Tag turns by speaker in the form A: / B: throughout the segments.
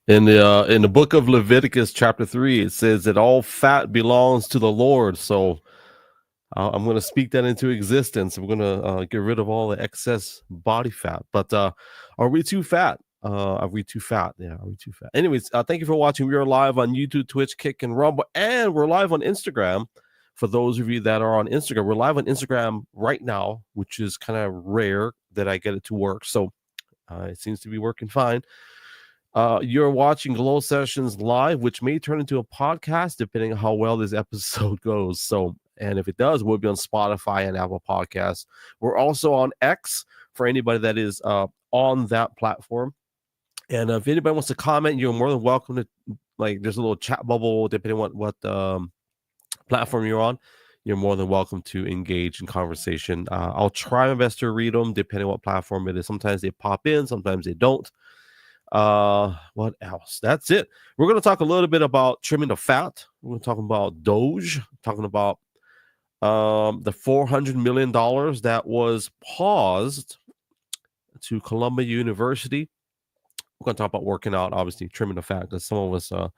A: In the book of Leviticus, chapter 3, it says that all fat belongs to the Lord. So I'm going to speak that into existence. We're going to get rid of all the excess body fat. But are we too fat? Are we too fat? Yeah, are we too fat? Anyways, thank you for watching. We are live on YouTube, Twitch, Kick, and Rumble, and we're live on Instagram. For those of you that are on Instagram, we're live on Instagram right now, which is kind of rare that I get it to work. So it seems to be working fine. You're watching gLO Sessions live, which may turn into a podcast depending on how well this episode goes. So, and if it does, we'll be on Spotify and Apple Podcasts. We're also on X for anybody that is on that platform. And if anybody wants to comment, you're more than welcome to. Like, there's a little chat bubble depending on what platform you're on. You're more than welcome to engage in conversation. I'll try my best to read them depending on what platform it is. Sometimes they pop in, sometimes they don't. What else? That's it. We're going to talk a little bit about trimming the fat. We're going to talk about Doge, talking about the $400 million that was paused to Columbia University. We're going to talk about working out, obviously trimming the fat, because some of us are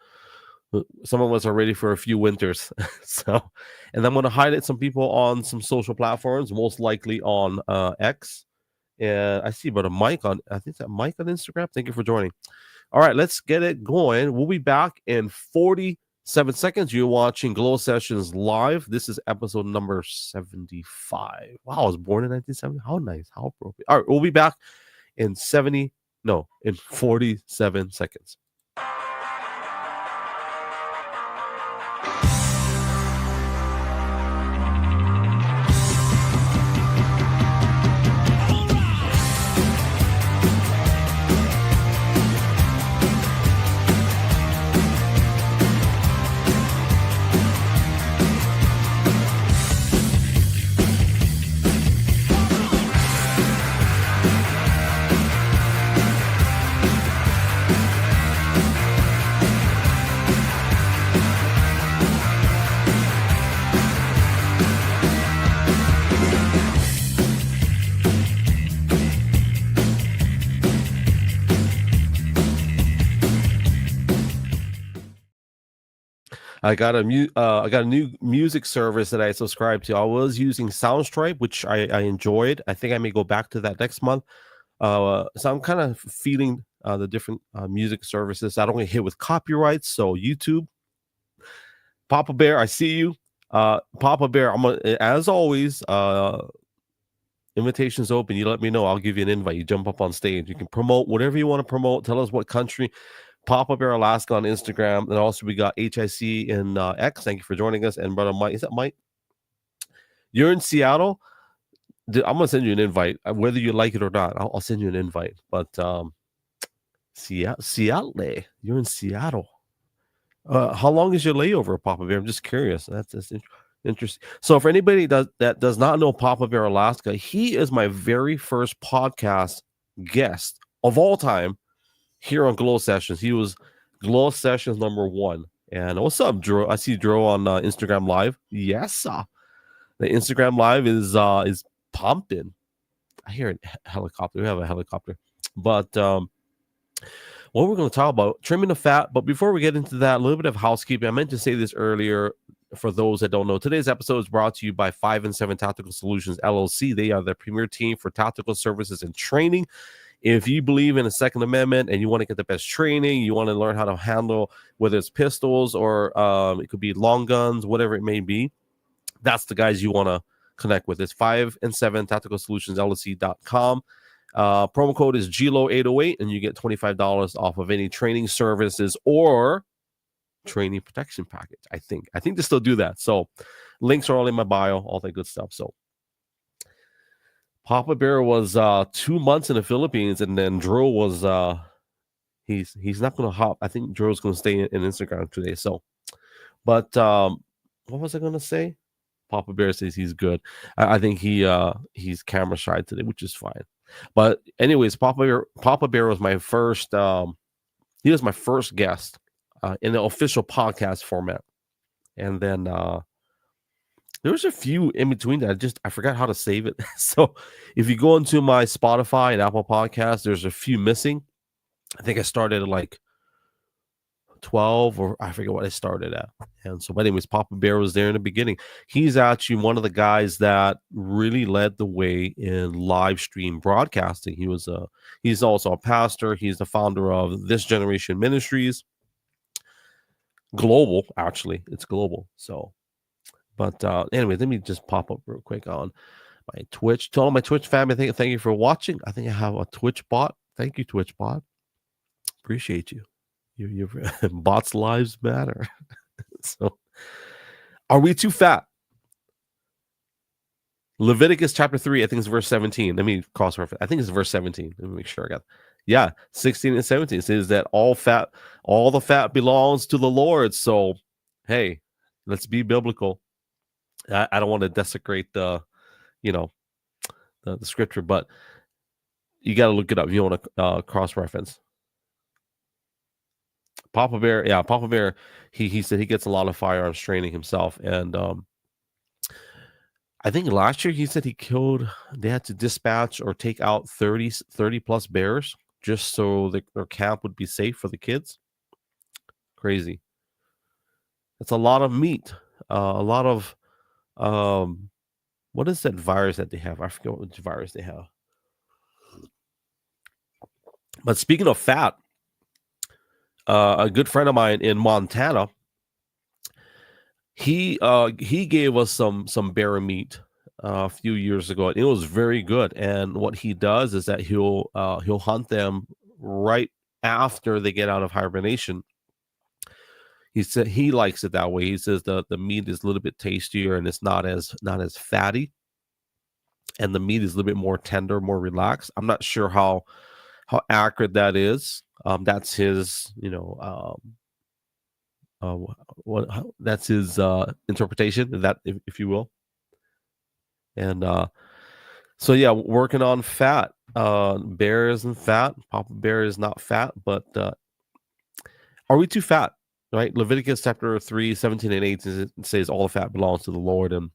A: ready for a few winters. So, and I'm going to highlight some people on some social platforms, most likely on X. And I see about Mike on, I think that Mike on Instagram. Thank you for joining. All right, let's get it going. We'll be back in 47 seconds. You're watching gLO Sessions live. This is episode number 75. Wow, I was born in 1970. How nice, how appropriate. All right, we'll be back in 47 seconds. I got a new music service that I subscribe to. I was using Soundstripe, which I enjoyed. I think I may go back to that next month. So I'm kind of feeling the different music services. I don't get hit with copyrights. So YouTube, Papa Bear, I see you. Papa Bear, I'm gonna, as always, invitation's open. You let me know. I'll give you an invite. You jump up on stage. You can promote whatever you want to promote. Tell us what country. Papa Bear Alaska on Instagram. And also we got HIC in X. Thank you for joining us. And brother Mike, is that Mike? You're in Seattle. I'm going to send you an invite. Whether you like it or not, I'll send you an invite. But Seattle, you're in Seattle. How long is your layover, Papa Bear? I'm just curious. That's interesting. So for anybody that does not know Papa Bear Alaska, he is my very first podcast guest of all time here on gLO Sessions. He was gLO Sessions number 1. And what's up, Drew? I see Drew on Instagram Live. Yes, the Instagram Live is pumping. I hear a helicopter. We have a helicopter. But what we're going to talk about, trimming the fat. But before we get into that, a little bit of housekeeping. I meant to say this earlier. For those that don't know, today's episode is brought to you by 5 and 7 Tactical Solutions LLC. They are the premier team for tactical services and training. If you believe in the Second Amendment and you want to get the best training, you want to learn how to handle, whether it's pistols or it could be long guns, whatever it may be, that's the guys you want to connect with. It's 5 and 7 Tactical Solutions LLC.com. Promo code is gLO808 and you get $25 off of any training services or training protection package. I think they still do that. So links are all in my bio, all that good stuff. So Papa Bear was 2 months in the Philippines, and then Drew was he's not going to hop. I think Drew's going to stay in Instagram today. So, but what was I going to say? Papa Bear says he's good. I think he's camera shy today, which is fine. But anyways, Papa Bear was my first. He was my first guest in the official podcast format, and then there was a few in between that I forgot how to save it. So if you go into my Spotify and Apple Podcasts, there's a few missing. I think I started like 12, or I forget what I started at. And so, but anyways, Papa Bear was there in the beginning. He's actually one of the guys that really led the way in live stream broadcasting. He's also a pastor. He's the founder of This Generation Ministries. Global, actually, it's global. So, but anyway, let me just pop up real quick on my Twitch. To all my Twitch family, thank you for watching. I think I have a Twitch bot. Thank you, Twitch bot. Appreciate you. Your bots' lives matter. So, are we too fat? Leviticus chapter 3, I think it's verse 17. Let me cross reference. I think it's verse 17. Let me make sure I got. Yeah, 16 and 17 says that all the fat belongs to the Lord. So, hey, let's be biblical. I don't want to desecrate the scripture, but you got to look it up if you want to cross reference. Papa Bear, he said he gets a lot of firearms training himself, and I think last year he said they had to dispatch or take out 30 plus bears just so their camp would be safe for the kids. Crazy. That's a lot of meat. A lot of what is that virus that they have? I forget which virus they have. But speaking of fat, a good friend of mine in Montana, he gave us some bear meat a few years ago. It was very good. And what he does is that he'll hunt them right after they get out of hibernation. He said he likes it that way. He says the meat is a little bit tastier and it's not as fatty, and the meat is a little bit more tender, more relaxed. I'm not sure how accurate that is. That's his, that's his interpretation, that if you will. And so yeah, working on fat. Bear isn't fat. Papa Bear is not fat, but are we too fat? Right? Leviticus chapter 3, 17 and 18 says all the fat belongs to the Lord. And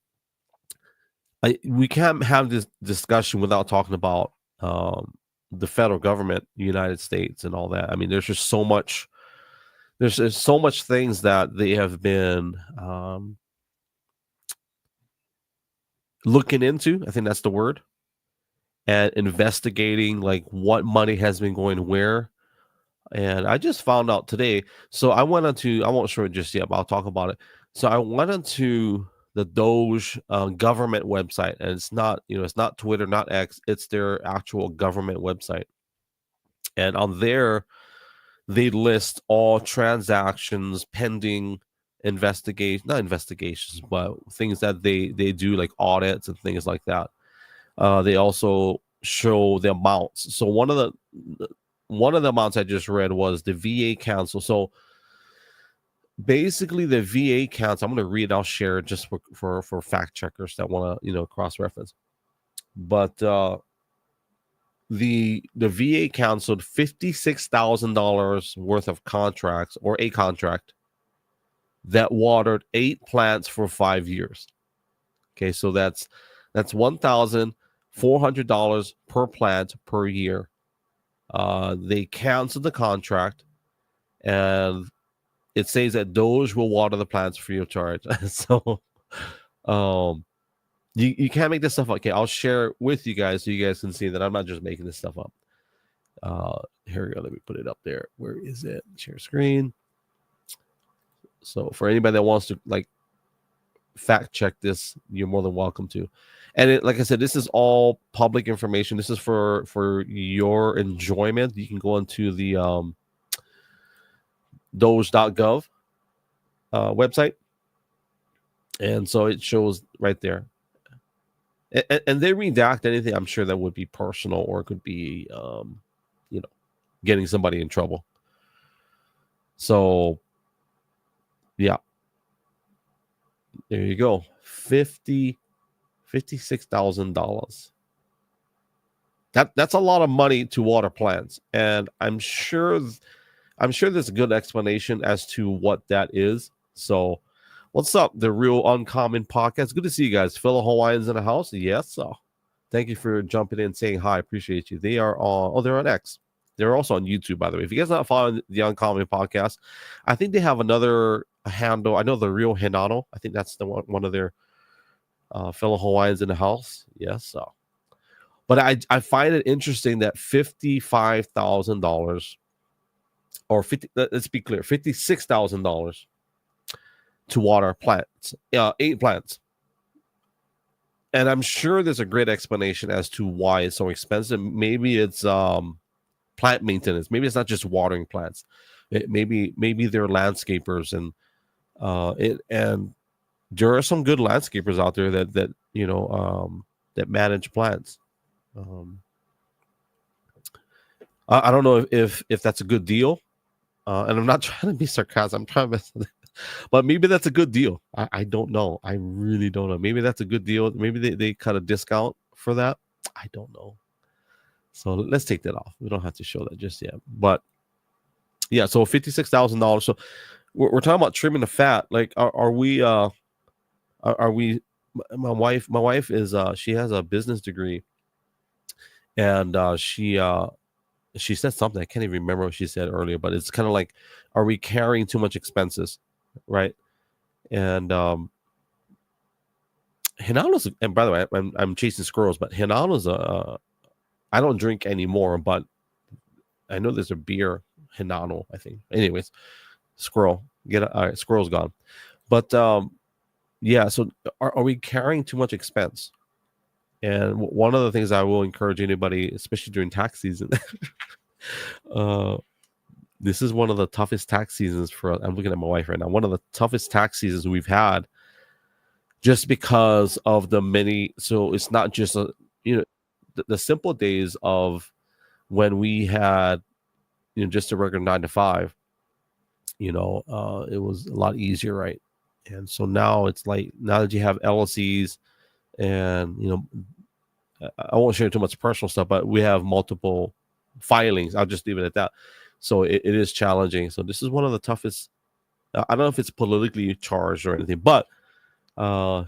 A: we can't have this discussion without talking about the federal government, the United States, and all that. I mean, there's just so much. There's so much things that they have been looking into. I think that's the word, and investigating like what money has been going where. And I just found out today. So I won't show it just yet, but I'll talk about it. So I went into the Doge government website, and it's not Twitter, not X, it's their actual government website. And on there, they list all transactions pending not investigations, but things that they do, like audits and things like that. They also show the amounts. So one of the amounts I just read was the VA council. So basically the VA council, I'm going to read, I'll share it just for fact checkers that want to, cross-reference. But the VA canceled $56,000 worth of contracts, or a contract that watered 8 plants for 5 years. Okay, so that's $1,400 per plant per year. They canceled the contract, and it says that Doge will water the plants free of charge. So you can't make this stuff up. Okay, I'll share it with you guys so you guys can see that I'm not just making this stuff up. Here we go. Let me put it up there. Where is it? Share screen. So for anybody that wants to fact check this, you're more than welcome to. And like I said, this is all public information. This is for your enjoyment. You can go into the doge.gov website, and so it shows right there. And they redact anything, I'm sure, that would be personal or could be getting somebody in trouble. So yeah, there you go. $56,000. That's a lot of money to water plants, and I'm sure there's a good explanation as to what that is. So what's up, the Real Uncommon Podcast? Good to see you guys. Fellow Hawaiians in the house. Yes, so thank you for jumping in, saying hi. Appreciate you. They are on they're on X. They're also on YouTube, by the way. If you guys not following the Uncommon Podcast, I think they have another handle. I know the Real Hinano. I think that's the one of their fellow Hawaiians in the house. Yes. So, but I find it interesting that $55,000 or 50. Let's be clear, $56,000 to water plants, 8 plants. And I'm sure there's a great explanation as to why it's so expensive. Maybe it's plant maintenance. Maybe it's not just watering plants. Maybe they're landscapers, and there are some good landscapers out there that that manage plants. I don't know if that's a good deal, and I'm not trying to be sarcastic. I'm trying to. But maybe that's a good deal. I don't know. I really don't know. Maybe that's a good deal. Maybe they cut a discount for that. I don't know. So let's take that off. We don't have to show that just yet. But yeah, so $56,000. So we're talking about trimming the fat. Like, are we? Are we? My wife is. She has a business degree, and she said something. I can't even remember what she said earlier. But it's kind of like, are we carrying too much expenses? Right. And Hinano's, and by the way, I'm chasing squirrels, but Hinano's I don't drink anymore, but I know there's a beer Hinano, I think. Anyways, squirrel's gone. But yeah, so are we carrying too much expense? And one of the things I will encourage anybody, especially during tax season, this is one of the toughest tax seasons for us. I'm looking at my wife right now. One of the toughest tax seasons we've had, just because of the many. So it's not just the simple days of when we had just a regular 9 to 5. It was a lot easier, right? And so now it's like, now that you have LLCs, and I won't share too much personal stuff, but we have multiple filings. I'll just leave it at that. So it is challenging. So this is one of the toughest. I don't know if it's politically charged or anything, but yeah,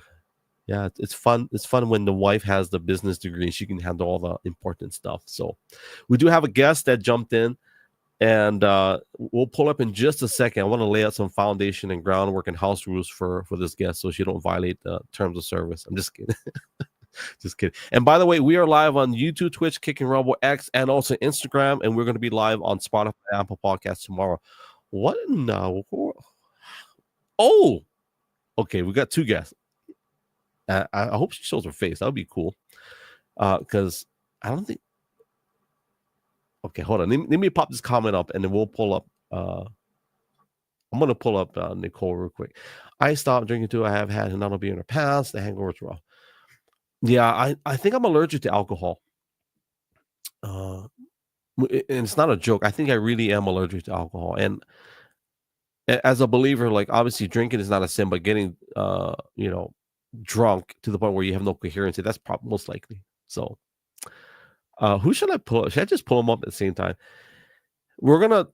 A: it's fun. It's fun when the wife has the business degree and she can handle all the important stuff. So we do have a guest that jumped in, and we'll pull up in just a second. I want to lay out some foundation and groundwork and house rules for this guest, so she don't violate the terms of service. I'm just kidding. Just kidding. And by the way, we are live on YouTube, Twitch, Kicking Rumble, X, and also Instagram. And we're going to be live on Spotify, Apple Podcasts tomorrow. What in the world? Oh, okay. We got 2 guests. I hope she shows her face. That would be cool. Because I don't think. Okay, hold on. Let me pop this comment up, and then we'll pull up. I'm going to pull up Nicole real quick. I stopped drinking too. I have had another beer in the past. The hangover's rough. Yeah, I think I'm allergic to alcohol. And it's not a joke. I think I really am allergic to alcohol. And as a believer, like, obviously drinking is not a sin, but getting drunk to the point where you have no coherency, that's probably most likely. So who should I pull up? Should I just pull them up at the same time?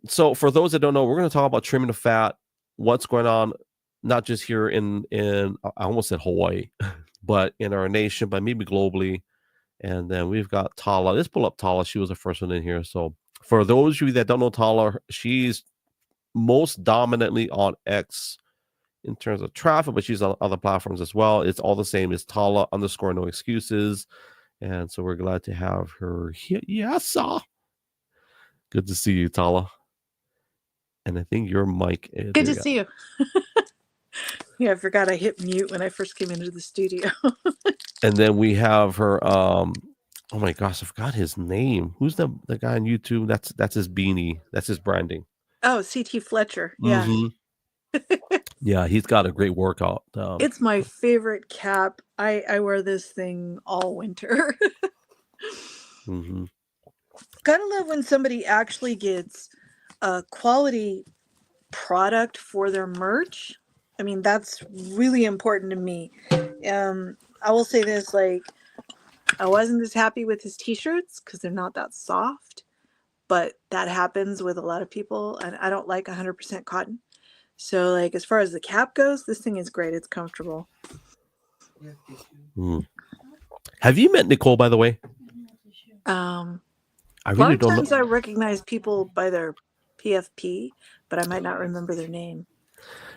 A: So for those that don't know, we're gonna talk about trimming the fat, what's going on, not just here in I almost said Hawaii, but in our nation, but maybe globally. And then we've got Tala. Let's pull up Tala. She was the first one in here. So for those of you that don't know Tala, she's most dominantly on X in terms of traffic, but she's on other platforms as well. It's all the same. It's Tala _ no excuses. And so we're glad to have her here. Yes, good to see you, Tala. And I think your mic is
B: good to see you. Yeah, I forgot I hit mute when I first came into the studio.
A: And then we have her. Oh my gosh, I forgot his name. Who's the guy on YouTube? That's his beanie. That's his branding.
B: Oh, CT Fletcher. Yeah.
A: Mm-hmm. Yeah, he's got a great workout.
B: It's my favorite cap. I wear this thing all winter.
A: Mm-hmm.
B: Gotta love when somebody actually gets a quality product for their merch. I mean, that's really important to me. I will say this, like, I wasn't as happy with his t-shirts because they're not that soft, but that happens with a lot of people, and I don't like 100% cotton. So, like, as far as the cap goes, this thing is great. It's comfortable.
A: Have you met Nicole, by the way? I
B: A lot
A: really
B: of
A: don't know.
B: times I recognize people by their PFP, but I might not remember their name.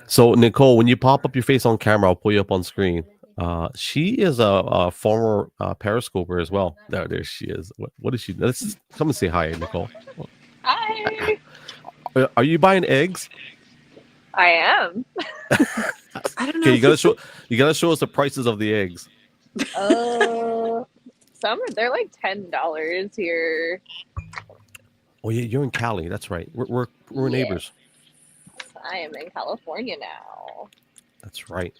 A: So Nicole, when you pop up your face on camera, I'll pull you up on screen. She is a former Periscoper as well. There she is. What is she? Let's come and say hi, Nicole.
C: Hi.
A: Are you buying eggs?
C: I am.
B: I don't know.
A: Okay, you gotta show us the prices of the eggs.
C: They're like $10 here.
A: Oh yeah, you're in Cali. That's right. We're neighbors.
C: I am in California now.
A: That's right.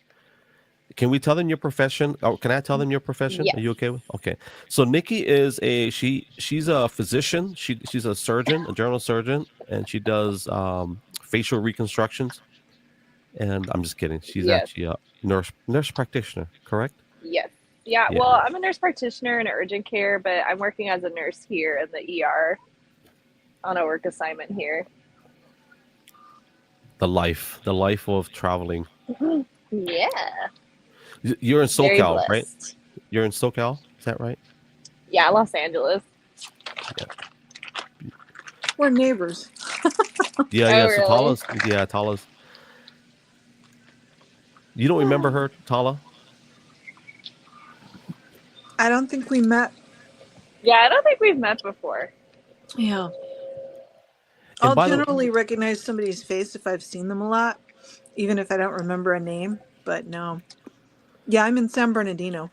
A: Can we tell them your profession? Oh, can I tell them your profession?
C: Yes.
A: Are you okay with? Okay. So Nikki is she's a physician. She's a surgeon, a general surgeon, and she does facial reconstructions. And I'm just kidding. She's
C: Yes.
A: actually a nurse practitioner, correct?
C: Yes. Yeah.
A: Yeah.
C: Well, I'm a nurse practitioner in urgent care, but I'm working as a nurse here in the ER on a work assignment here.
A: The life of traveling.
C: Yeah.
A: You're in
C: Very
A: SoCal, right?
C: blessed.
A: You're in SoCal, is that right?
C: Yeah, Los Angeles.
B: We're neighbors.
A: Yeah,
C: Oh,
A: yeah. So
C: really?
A: Tala's. You don't remember her, Tala?
B: I don't think we met.
C: Yeah, I don't think we've met before.
B: Yeah.
A: And
B: I'll
A: by the way,
B: generally recognize somebody's face if I've seen them a lot, even if I don't remember a name. But no. Yeah, I'm in San Bernardino.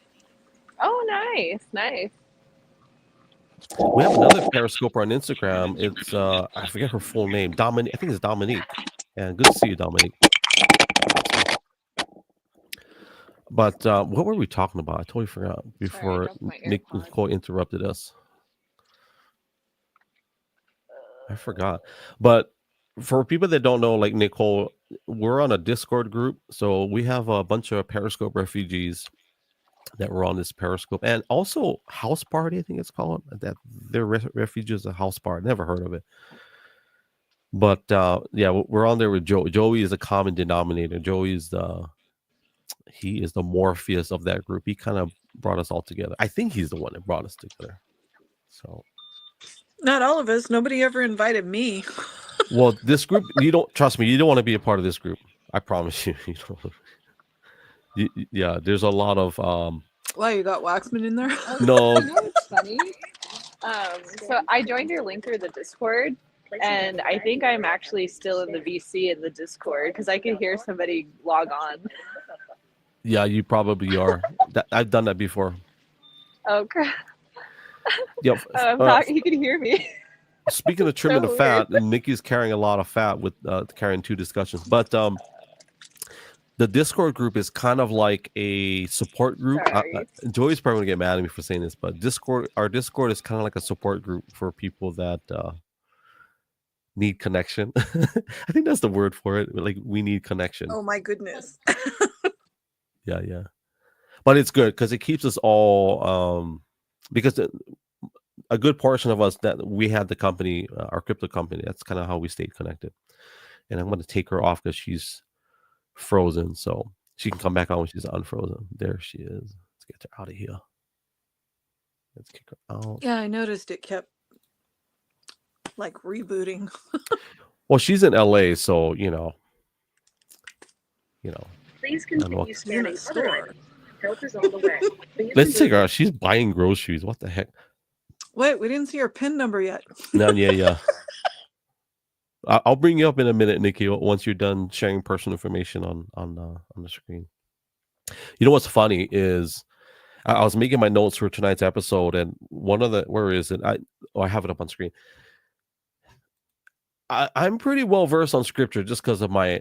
C: Oh, nice. Nice.
A: we have another Periscoper on Instagram. It's I forget her full name. Dominique. I think it's Dominique. And good to see you, Dominique. But what were we talking about? I totally forgot before
C: don't point your
A: Nicole interrupted us. I forgot. But for people that don't know, like Nicole, we're on a Discord group. So we have a bunch of Periscope refugees that were on this Periscope, and also House Party, I think it's called. That they're refugees of House Party. Never heard of it. But yeah, we're on there with Joey. Joey is a common denominator. Joey is he is the Morpheus of that group. He kind of brought us all together. I think he's the one that brought us together. So
B: Not all of us. Nobody ever invited me.
A: well, this group, you don't trust me. You don't want to be a part of this group. I promise you. Yeah, there's a lot of
B: Why, you got Waxman in there?
A: no.
C: You know what's funny? So I joined your link through the Discord, and I think I'm actually still in the VC in the Discord because I could hear somebody log on.
A: Yeah, you probably are. I've done that before.
C: Oh crap!
A: Yep.
C: You can hear me.
A: Speaking of trimming
C: So
A: the fat,
C: weird.
A: and Nikki's carrying a lot of fat with carrying two discussions. But the Discord group is kind of like a support group. Joey's probably gonna get mad at me for saying this, but our Discord is kind of like a support group for people that need connection. I think that's the word for it. Like we need connection.
B: Oh my goodness.
A: Yeah. But it's good because it keeps us all because a good portion of us that we had the company, our crypto company, that's kind of how we stayed connected. And I'm going to take her off because she's frozen, so she can come back on when she's unfrozen. There she is. Let's get her out of here. Let's kick her out.
B: Yeah, I noticed it kept like rebooting.
A: Well, she's in LA, so you know.
D: Please continue scanning other items. Help is on the way.
A: Let's take her out. She's buying groceries. What the heck?
B: Wait, we didn't see her PIN number yet.
A: No, yeah. I'll bring you up in a minute, Nikki. Once you're done sharing personal information on the screen. You know what's funny is I was making my notes for tonight's episode, and where is it? I have it up on screen. I'm pretty well versed on scripture just because of my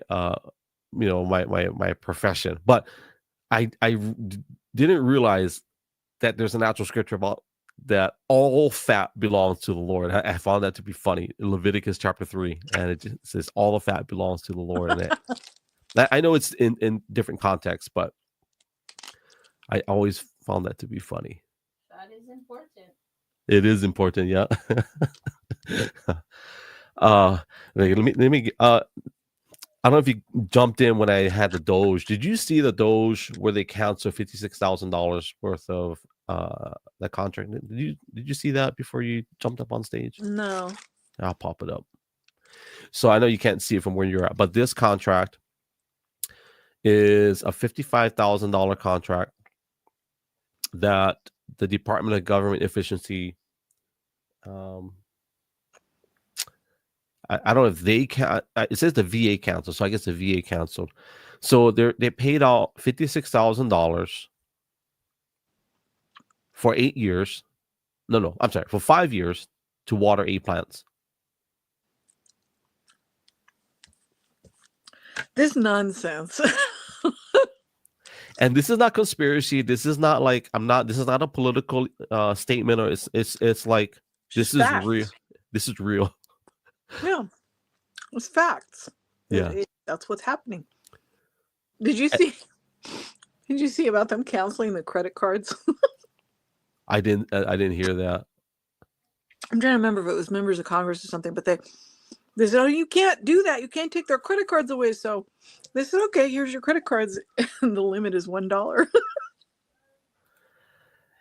A: my profession, but I didn't realize that there's an actual scripture about that all fat belongs to the Lord. I found that to be funny. Leviticus chapter 3, and it just says all the fat belongs to the Lord. And I know it's in different contexts, but I always found that to be funny.
C: That is important.
A: It is important, yeah. Let me I don't know if you jumped in when I had the Doge. Did you see the Doge where they canceled $56,000 worth of that contract. Did you see that before you jumped up on stage?
B: No.
A: I'll pop it up. So I know you can't see it from where you're at, but this contract is a $55,000 contract that the Department of Government Efficiency, I don't know if they can. It says the VA canceled, so I guess the VA canceled. So they paid out $56,000 for 8 years. No, I'm sorry, for 5 years to water 8 plants.
B: This nonsense.
A: And this is not conspiracy. This is not like This is not a political statement, or it's like this is
B: Facts.
A: real. This is real.
B: Yeah, it's facts.
A: Yeah.
B: That's what's happening. Did you see? Did you see about them canceling the credit cards?
A: I didn't hear that.
B: I'm trying to remember if it was members of Congress or something, but they said, "Oh, you can't do that. You can't take their credit cards away." So they said, "Okay, here's your credit cards, and the limit is $1."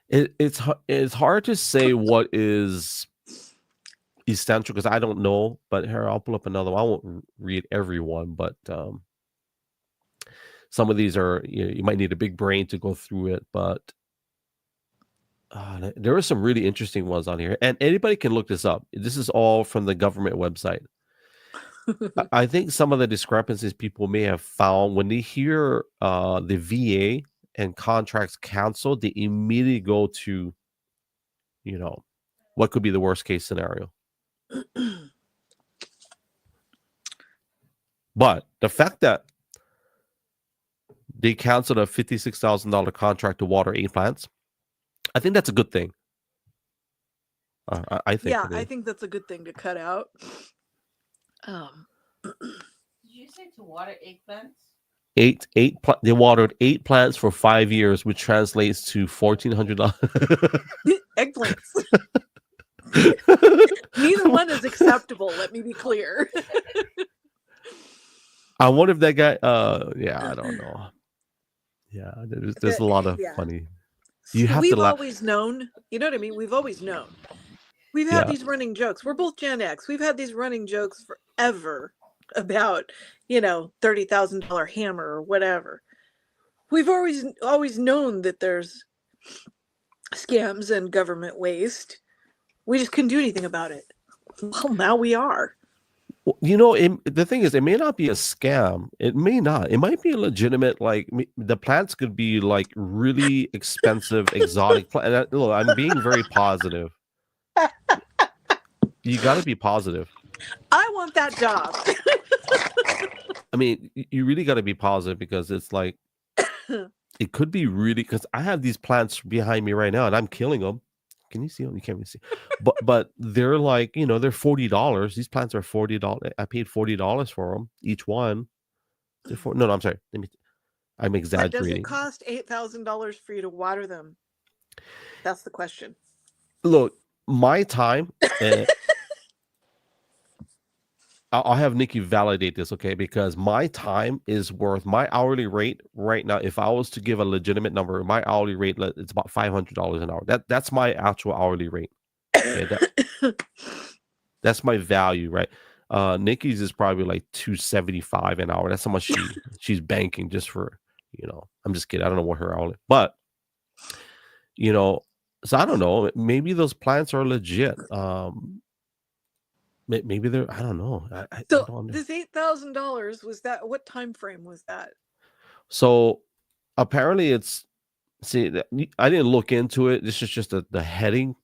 A: It's hard to say what is essential because I don't know. But here, I'll pull up another one. I won't read every one, but some of these are you might need a big brain to go through it. But there are some really interesting ones on here, and anybody can look this up. This is all from the government website. I think some of the discrepancies people may have found when they hear the VA and contracts canceled, they immediately go to, what could be the worst case scenario. But the fact that they canceled a $56,000 contract to water 8 plants, I think that's a good thing. I think.
B: Yeah, I think that's a good thing to cut out.
E: Did you say to water 8 plants?
A: They watered 8 plants for 5 years, which translates to $1,400.
B: Eggplants. Neither one is acceptable. Let me be clear.
A: I wonder if that guy. I don't know. Yeah, there's a lot of funny.
B: We've always known. You know what I mean? We've always known. We've had these running jokes. We're both Gen X. We've had these running jokes forever about, $30,000 hammer or whatever. We've always known that there's scams and government waste. We just couldn't do anything about it. Well, now we are.
A: Well, the thing is, it may not be a scam. It may not. It might be a legitimate, the plants could be like really expensive, exotic plant. Look, I'm being very positive. You got to be positive.
B: I want that job.
A: I mean, you really got to be positive because it's like, it could be really, because I have these plants behind me right now and I'm killing them. Can you see them? You can't really see. But they're like, they're $40. These plants are $40. I paid $40 for them, each one. No, I'm sorry. I'm exaggerating.
B: Does it cost $8,000 for you to water them? That's the question.
A: Look, my time. I'll have Nikki validate this, okay? Because my time is worth my hourly rate right now. If I was to give a legitimate number, my hourly rate it's about $500 an hour. That's my actual hourly rate. Okay, that's my value, right? Nikki's is probably like $275 an hour. That's how much she's banking just for, I'm just kidding. I don't know what her hourly, but so I don't know. Maybe those plants are legit. Maybe they're. I don't know. I don't
B: this $8,000 was that? What time frame was that?
A: So apparently, it's. See, I didn't look into it. This is just the heading.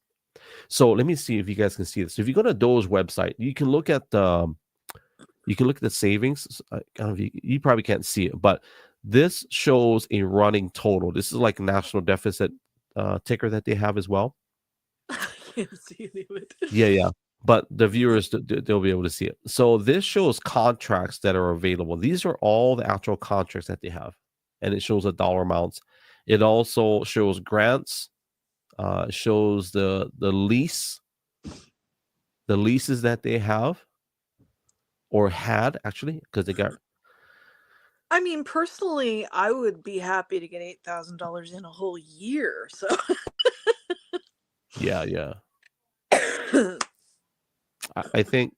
A: So let me see if you guys can see this. If you go to Doe's website, you can look at the. You can look at the savings. I don't know if you probably can't see it, but this shows a running total. This is like a national deficit ticker that they have as well.
B: I can't see any of it.
A: Yeah. But the viewers, they'll be able to see it. So this shows contracts that are available. These are all the actual contracts that they have. And it shows the dollar amounts. It also shows grants. Shows the leases that they have or had, actually, because they got.
B: I mean, personally, I would be happy to get $8,000 in a whole year. So,
A: Yeah, yeah. I think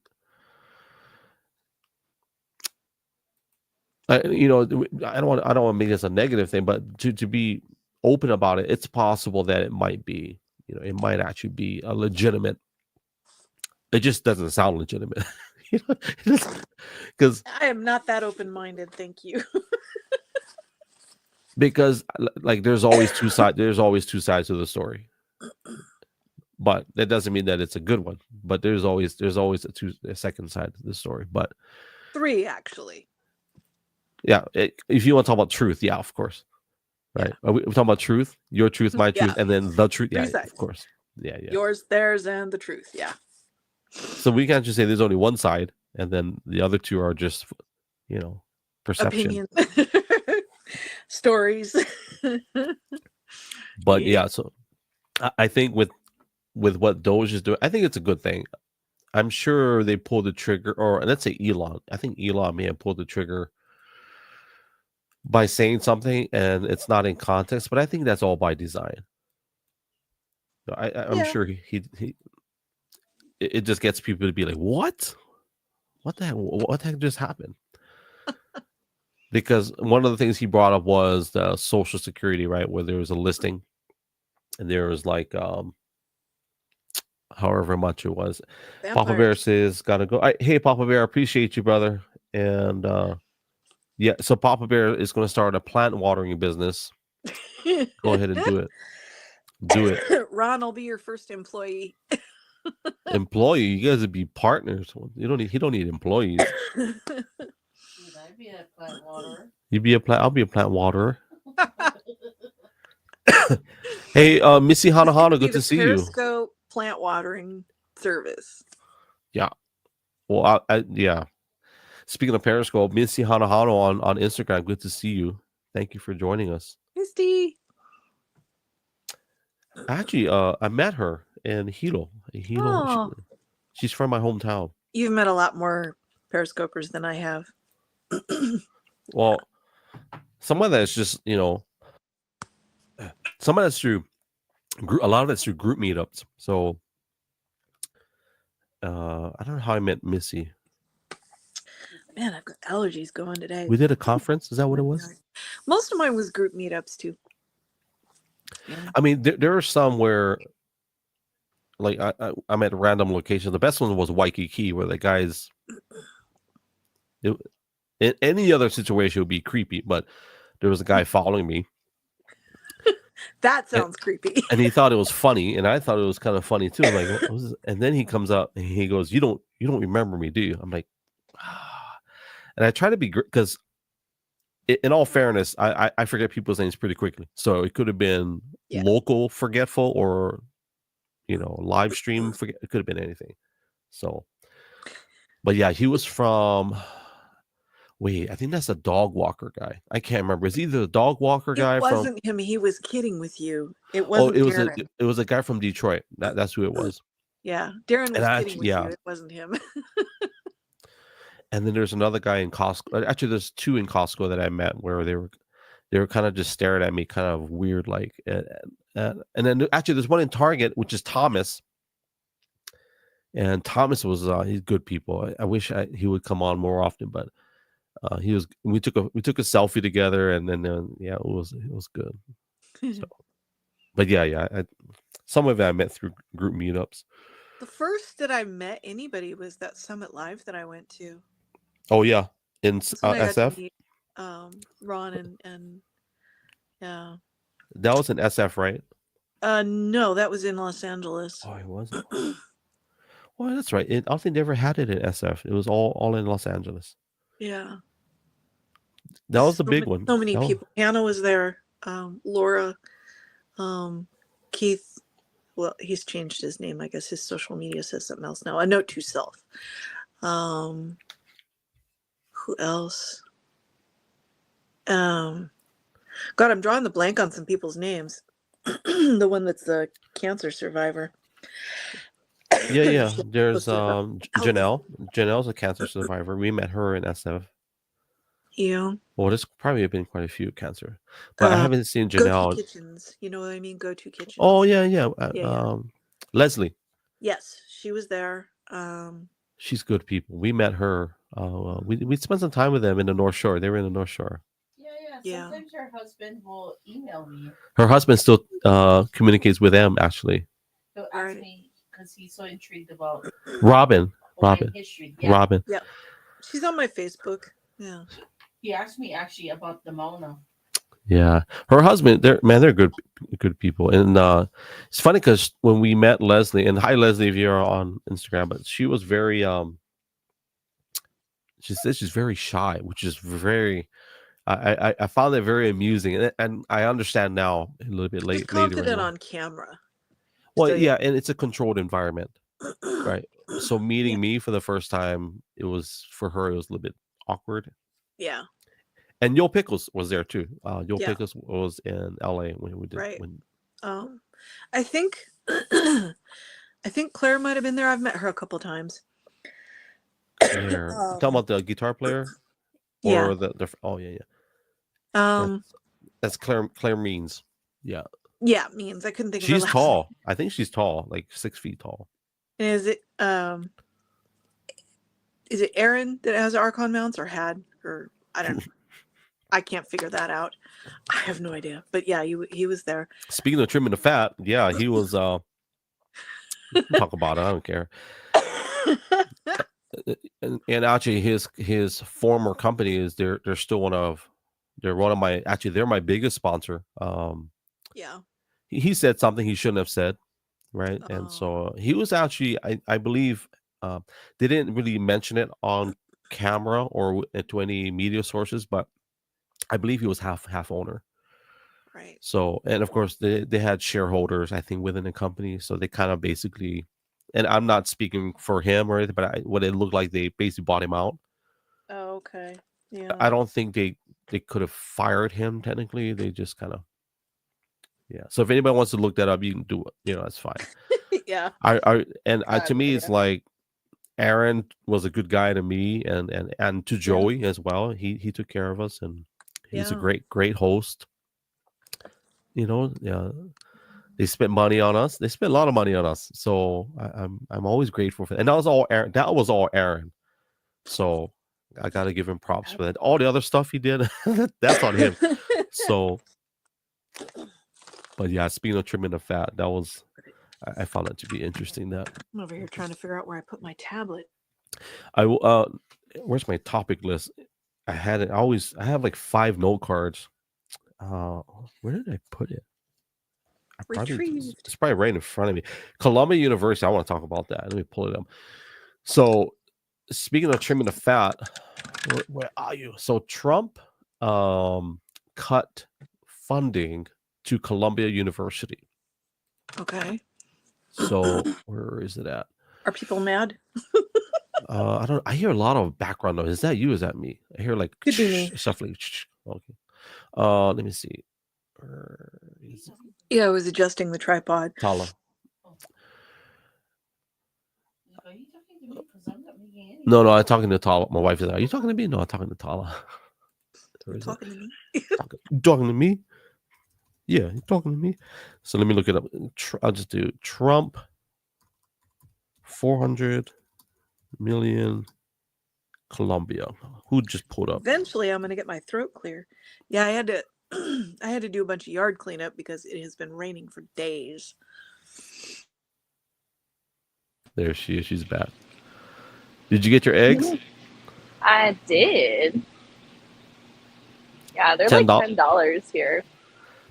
A: I don't want to make this a negative thing, but to be open about it, it's possible that it might be, it might actually be a legitimate. It just doesn't sound legitimate, because
B: I am not that open-minded. Thank you.
A: like there's always two sides. There's always two sides to the story, but that doesn't mean that it's a good one. But there's always a second side to the story. But
B: 3, actually.
A: yeah, if you want to talk about truth, yeah, of course. Right?
B: Yeah.
A: Are we talking about truth? Your truth, my truth,
B: Yeah.
A: and then the truth.
B: 3
A: Yeah,
B: sides.
A: of course. Yeah.
B: Yours, theirs, and the truth. Yeah.
A: So we can't just say there's only one side, and then the other two are just, perception.
B: Opinions. Stories.
A: But yeah, so I think with what Doge is doing, I think it's a good thing. I'm sure they pulled the trigger, or let's say Elon. I think Elon may have pulled the trigger by saying something, and it's not in context. But I think that's all by design. I'm
B: Yeah.
A: sure he it just gets people to be like, what the heck? What the heck just happened? Because one of the things he brought up was the Social Security, right? Where there was a listing, and there was like however much it was. Papa Bear
B: Vampires.
A: says, "Gotta go." Hey, Papa Bear, appreciate you, brother. And yeah, so Papa Bear is going to start a plant watering business. Go ahead and do it. Do it.
B: Ron will be your first employee.
A: Employee, you guys would be partners. He don't need employees.
E: Would I be a plant waterer?
A: I'll be a plant waterer. Hey, Missy Hanahana, good to see you.
B: Periscope plant watering service.
A: Yeah. Well, yeah. Speaking of Periscope, Missy Hanahano on Instagram, good to see you. Thank you for joining us.
B: Misty.
A: Actually, I met her in Hilo.
B: Oh.
A: She's from my hometown.
B: You've met a lot more Periscopers than I have.
A: Well, some of that's just, some of that's through a lot of that's through group meetups. So I don't know how I met Missy.
B: Man, I've got allergies going today.
A: We did a conference. Is that what it was?
B: Most of mine was group meetups too. Yeah.
A: I mean, there are some where, like, I'm at random locations. The best one was Waikiki, where the guys. In any other situation, it would be creepy, but there was a guy following me.
B: That sounds creepy.
A: And he thought it was funny, and I thought it was kind of funny too. I'm like, what was this? And then he comes up and he goes, "You don't remember me, do you?" I'm like, ah. And I try to be, because in all fairness, I forget people's names pretty quickly. So it could have been local forgetful, or live stream forget. It could have been anything. So, but yeah, he was from. Wait, I think that's a dog walker guy. I can't remember. It's either the dog walker guy.
B: It wasn't him. He was kidding with you. It wasn't.
A: It was a guy from Detroit. That's who it was.
B: Yeah, Darren was kidding with you. It wasn't him.
A: And then there's another guy in Costco. Actually, there's two in Costco that I met where they were kind of just staring at me, kind of weird, like. And then actually, there's one in Target, which is Thomas. And Thomas was he's good people. I wish he would come on more often, but. He was. We took a selfie together, and then yeah, it was good. So, but yeah, some of it I met through group meetups.
B: The first that I met anybody was that Summit Live that I went to.
A: Oh yeah, in SF.
B: Meet, Ron and yeah.
A: That was in SF, right?
B: No, that was in Los Angeles.
A: Oh, it wasn't. Well, that's right. I don't think they ever had it in SF. It was all in Los Angeles.
B: Yeah.
A: That was the big one.
B: So many people. Hannah was there. Laura, Keith. Well, he's changed his name. I guess his social media says something else now. A note to self. Who else? God, I'm drawing the blank on some people's names. The one that's the cancer survivor.
A: Yeah. There's Janelle. Janelle's a cancer survivor. We met her in SF.
B: Yeah.
A: Well, there's probably been quite a few cancer, but I haven't seen
B: Go to
A: Janelle.
B: Kitchens. You know what I mean? Go to Kitchens.
A: Oh yeah.
B: Yeah.
A: Leslie.
B: Yes, she was there.
A: She's good people. We met her. We spent some time with them in the North Shore. They were in the North Shore.
B: Yeah.
E: Sometimes her husband will email me.
A: Her husband still communicates with them. Actually,
E: He'll ask me because he's so intrigued about
A: Robin.
E: history.
A: Robin.
B: Yeah. She's on my Facebook. Yeah.
E: He asked me actually about the Mona.
A: Yeah, her husband. They're good people. And it's funny because when we met Leslie, and hi Leslie, if you're on Instagram, but she was very she said she's very shy, which is very. I found it very amusing, and I understand now a little bit
B: She's
A: later.
B: confident on camera.
A: Well,
B: So,
A: yeah, and it's a controlled environment, right? So meeting
B: Yeah.
A: me for the first time, it was for her. It was a little bit awkward.
B: Yeah.
A: And Yo Pickles was there too. Yo
B: Yeah.
A: Pickles was in LA when we did.
B: Right.
A: When
B: I think Claire might have been there. I've met her a couple times.
A: Claire, talking about the guitar player, or
B: Yeah.
A: the oh yeah. That's Claire Means. Yeah.
B: Yeah, Means. I couldn't think of her
A: She's
B: last
A: tall.
B: name.
A: I think she's tall, like 6 feet tall.
B: Is it Aaron that has Archon mounts, or had, or I don't know. I can't figure that out. I have no idea. But yeah, he was there.
A: Speaking of trimming the fat, yeah, he was talk about it. I don't care. And actually his former company is they're still one of my they're my biggest sponsor.
B: Yeah.
A: He said something he shouldn't have said, right? And so he was actually I believe they didn't really mention it on camera or to any media sources, but I believe he was half owner.
B: Right.
A: So, and of course they had shareholders, I think, within the company. So they kind of basically, and I'm not speaking for him or anything, but what it looked like, they basically bought him out.
B: Oh, okay. Yeah.
A: I don't think they could have fired him technically. They just kind of, yeah. So if anybody wants to look that up, you can do it. You know, that's fine.
B: Yeah.
A: To me, it's like Aaron was a good guy to me, and to Joey as well. He took care of us, and he's a great host. You know, yeah. They spent money on us. They spent a lot of money on us. So I'm always grateful for that. And that was all Aaron. So I got to give him props for that. All the other stuff he did, that's on him. So, but yeah, speaking of trimming the fat, that was, I found that to be interesting. That
B: I'm over here trying to figure out where I put my tablet.
A: Where's my topic list? I have like 5 note cards. Where did I put it? It's probably right in front of me. Columbia University. I want to talk about that. Let me pull it up. So, speaking of trimming the fat, where are you? So Trump cut funding to Columbia University.
B: Okay.
A: So where is it at?
B: Are people mad?
A: I don't. I hear a lot of background noise. Is that you? Is that me? I hear like
B: Could be me.
A: stuff like. Okay. Let me see.
B: Yeah, I was adjusting the tripod.
A: Tala. No, I'm talking to Tala. My wife is like, "Are you talking to me?" No, I'm talking to Tala.
B: Talking to me?
A: Talking to me? Yeah, you're talking to me. So let me look it up. I'll just do Trump 400 million Columbia. Who just pulled up?
B: Eventually, I'm going to get my throat clear. Yeah, I had to. I had to do a bunch of yard cleanup because it has been raining for days.
A: There she is. She's back. Did you get your eggs?
C: I did. Yeah, they're like $10 here.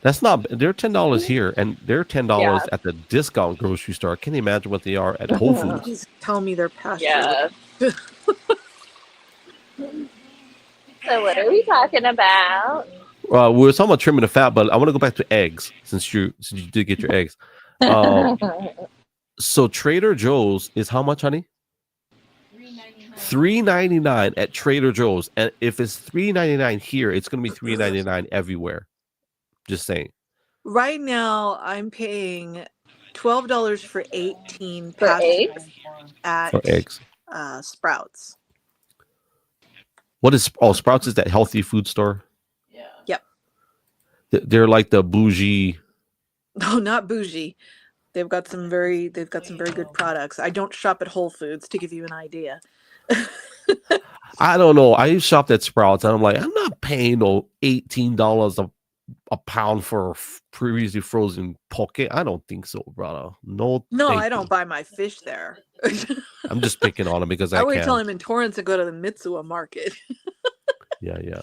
A: That's not. They're $10 here, and they're $10 at the discount grocery store. Can you imagine what they are at Whole Foods?
B: Please tell me they're pasture.
C: Yeah. So what are we talking about?
A: We were talking about trimming the fat, but I want to go back to eggs since you did get your eggs. So Trader Joe's is how much, honey? $3.99 at Trader Joe's, and if it's $3.99 here, it's going to be $3.99 everywhere. Just saying.
B: Right now, I'm paying $12 for 18
C: for eggs
B: at
A: for eggs.
B: Sprouts.
A: What is Sprouts is that healthy food store?
E: Yeah.
B: Yep.
A: They're like the bougie.
B: No, not bougie. They've got some very good products. I don't shop at Whole Foods to give you an idea.
A: I don't know. I shopped at Sprouts and I'm like, I'm not paying no $18 a pound for previously frozen poke. I don't think so, brother. No,
B: No,
A: thank
B: I don't
A: you.
B: buy my fish there.
A: I'm just picking on them because
B: I
A: I
B: wait
A: can.
B: till I'm in Torrance and go to the Mitsuwa market.
A: Yeah.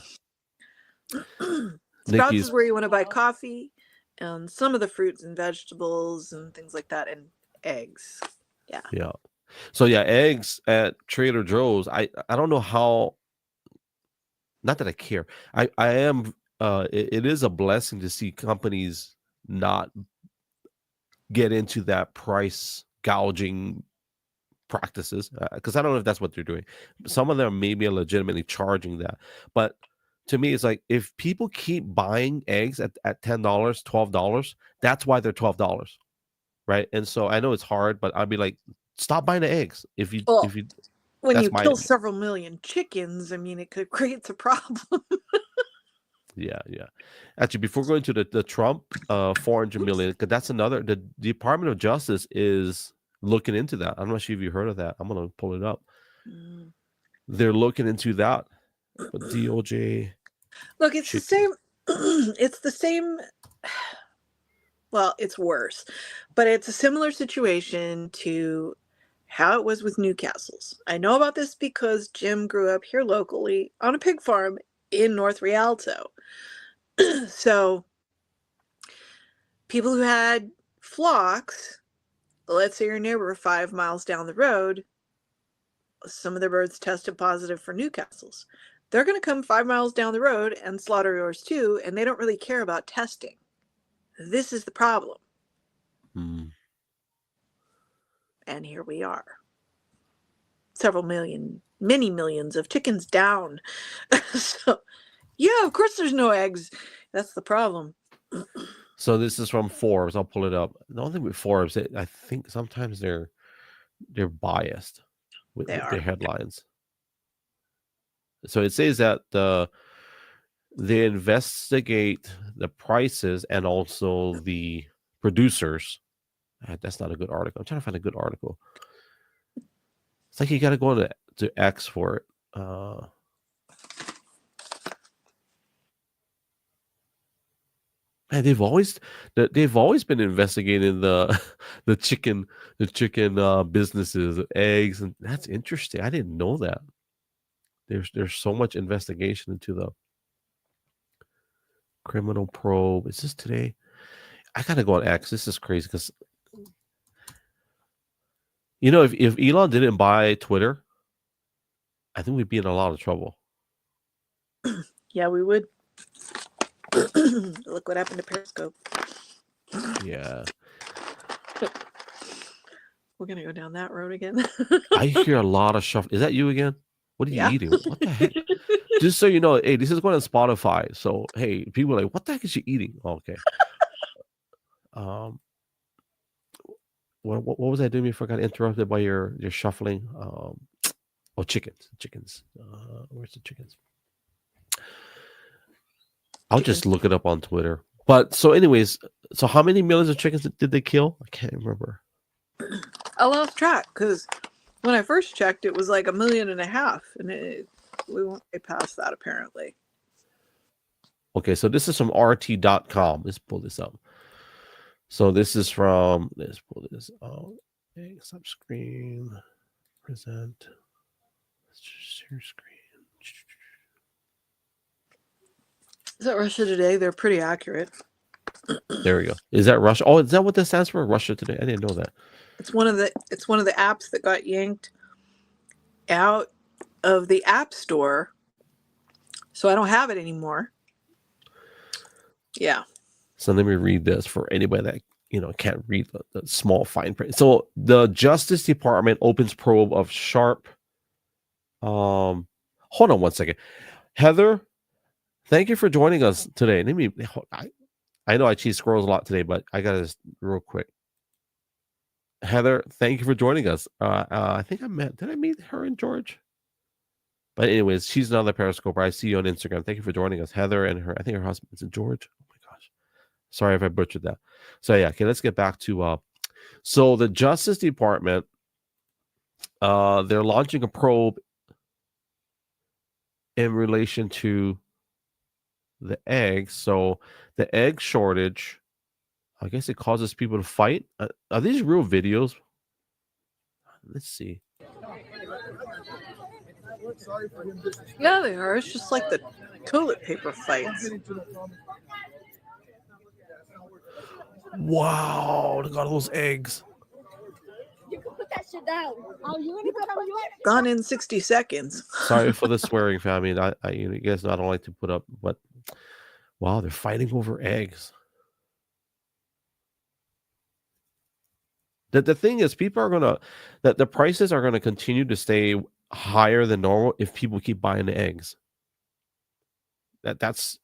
B: Sprouts
A: Nikki's
B: is where you want to buy coffee and some of the fruits and vegetables and things like that, and eggs.
A: yeah. So yeah, eggs at Trader Joe's. I don't know how. Not that I care. I am. It is a blessing to see companies not get into that price gouging practices, because I don't know if that's what they're doing. Some of them maybe are legitimately charging that, but to me, it's like if people keep buying eggs at $10, $12, that's why they're $12, right? And so I know it's hard, but I'd be like, stop buying the eggs. If you
B: Well, when
A: that's
B: you
A: my
B: kill several million chickens, I mean, it could create a problem.
A: yeah. Actually, before going to the Trump 400 million, because that's another. The Department of Justice is looking into that. I'm not sure if you heard of that. I'm gonna pull it up.
B: Mm.
A: They're looking into that. But DOJ.
B: Look, it's the same. It's the same. Well, it's worse, but it's a similar situation to how it was with Newcastle's. I know about this because Jim grew up here locally on a pig farm in North Rialto. So people who had flocks, let's say your neighbor 5 miles down the road, some of their birds tested positive for Newcastle's. They're going to come 5 miles down the road and slaughter yours too, and they don't really care about testing. This is the problem.
A: Hmm.
B: And here we are. Several million, many millions of chickens down. So, yeah, of course there's no eggs. That's the problem.
A: So this is from Forbes. I'll pull it up. The only thing with Forbes, I think sometimes they're biased with
B: They
A: their
B: are.
A: headlines. So it says that they investigate the prices and also the producers. That's not a good article. I'm trying to find a good article. It's like you got to go to X for it. Man, they've always been investigating the chicken businesses, eggs, and that's interesting. I didn't know that. There's so much investigation into the criminal probe. Is this today? I gotta go on X. This is crazy because if Elon didn't buy Twitter, I think we'd be in a lot of trouble.
B: Yeah, we would. Look what happened to Periscope.
A: Yeah.
B: We're going to go down that road again.
A: I hear a lot of shuffle. Is that you again? What are you
B: Yeah.
A: eating? What the heck? Just so you know, hey, this is going on Spotify. So hey, people are like, what the heck is she eating? Oh, okay. What was I doing before I got interrupted by your shuffling? Chickens. Where's the chickens? I'll just look it up on Twitter. But so, anyways, so how many millions of chickens did they kill? I can't remember.
B: I lost track because when I first checked, it was like 1.5 million, and we won't get past that apparently.
A: Okay, so this is from RT.com. Let's pull this up. So this is from. Let's pull this out. Okay, stop screen. Present. Let's just share screen.
B: Is that Russia Today? They're pretty accurate.
A: There we go. Is that Russia? Oh, is that what that stands for? Russia Today? I didn't know that.
B: It's one of the apps that got yanked out of the App Store, so I don't have it anymore. Yeah.
A: So let me read this for anybody that can't read the small fine print. So the Justice Department opens probe of Sharp. Hold on one second, Heather. Thank you for joining us today. I know I cheese squirrels a lot today, but I got this real quick. Heather, thank you for joining us. I think did I meet her and George? But anyways, she's another Periscoper. I see you on Instagram. Thank you for joining us, Heather, and her. I think her husband is George. Oh my gosh, sorry if I butchered that. So yeah, okay, let's get back to. So the Justice Department, they're launching a probe in relation to the eggs. So the egg shortage, I guess it causes people to fight. Are these real videos? Let's see.
B: Yeah, they are. It's just like the toilet paper fights.
A: Wow, look at all those eggs.
D: You can put that shit down. Oh, you want to put on yours?
B: Gone in 60 seconds.
A: Sorry for the swearing, family. I you guys know I don't like to put up, but wow, they're fighting over eggs. The thing is, people are gonna that the prices are gonna continue to stay higher than normal if people keep buying the eggs. That's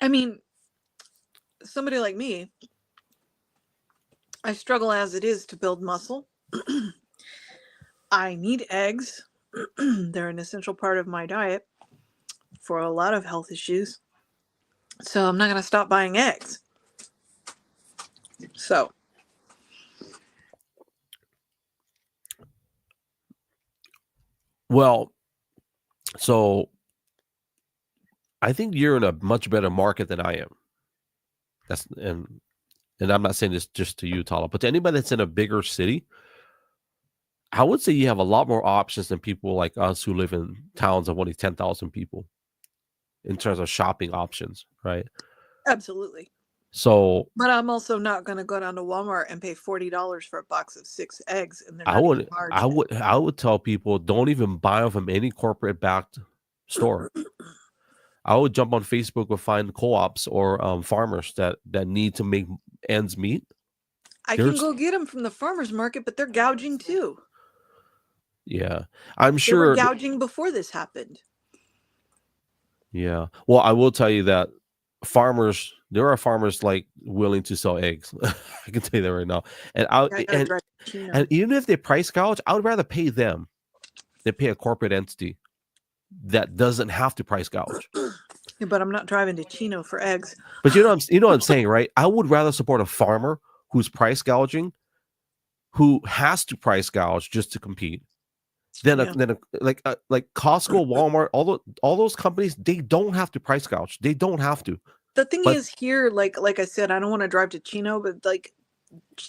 B: I mean, somebody like me, I struggle as it is to build muscle. I need eggs. They're an essential part of my diet for a lot of health issues. So I'm not going to stop buying eggs. So
A: well, so I think you're in a much better market than I am. That's and I'm not saying this just to you, Tala, but to anybody that's in a bigger city, I would say you have a lot more options than people like us who live in towns of only 10,000 people in terms of shopping options, right?
B: absolutely.
A: So
B: But I'm also not going to go down to Walmart and pay $40 for a box of 6 eggs, and they're
A: I
B: not even
A: would
B: large.
A: I would tell people don't even buy them from any corporate backed store. I would jump on Facebook or find co-ops or farmers that need to make ends meet.
B: I can go get them from the farmer's market, but they're gouging too.
A: Yeah, I'm
B: They
A: sure.
B: were gouging before this happened.
A: Yeah. Well, I will tell you that there are farmers like willing to sell eggs. I can tell you that right now. And and even if they price gouge, I would rather pay them than pay a corporate entity that doesn't have to price gouge.
B: Yeah, but I'm not driving to Chino for eggs.
A: But you know what I'm saying, right? I would rather support a farmer who's price gouging, who has to price gouge just to compete, than like Costco, Walmart, all those companies. They don't have to price gouge. They don't have to.
B: The thing is here, like I said, I don't want to drive to Chino, but like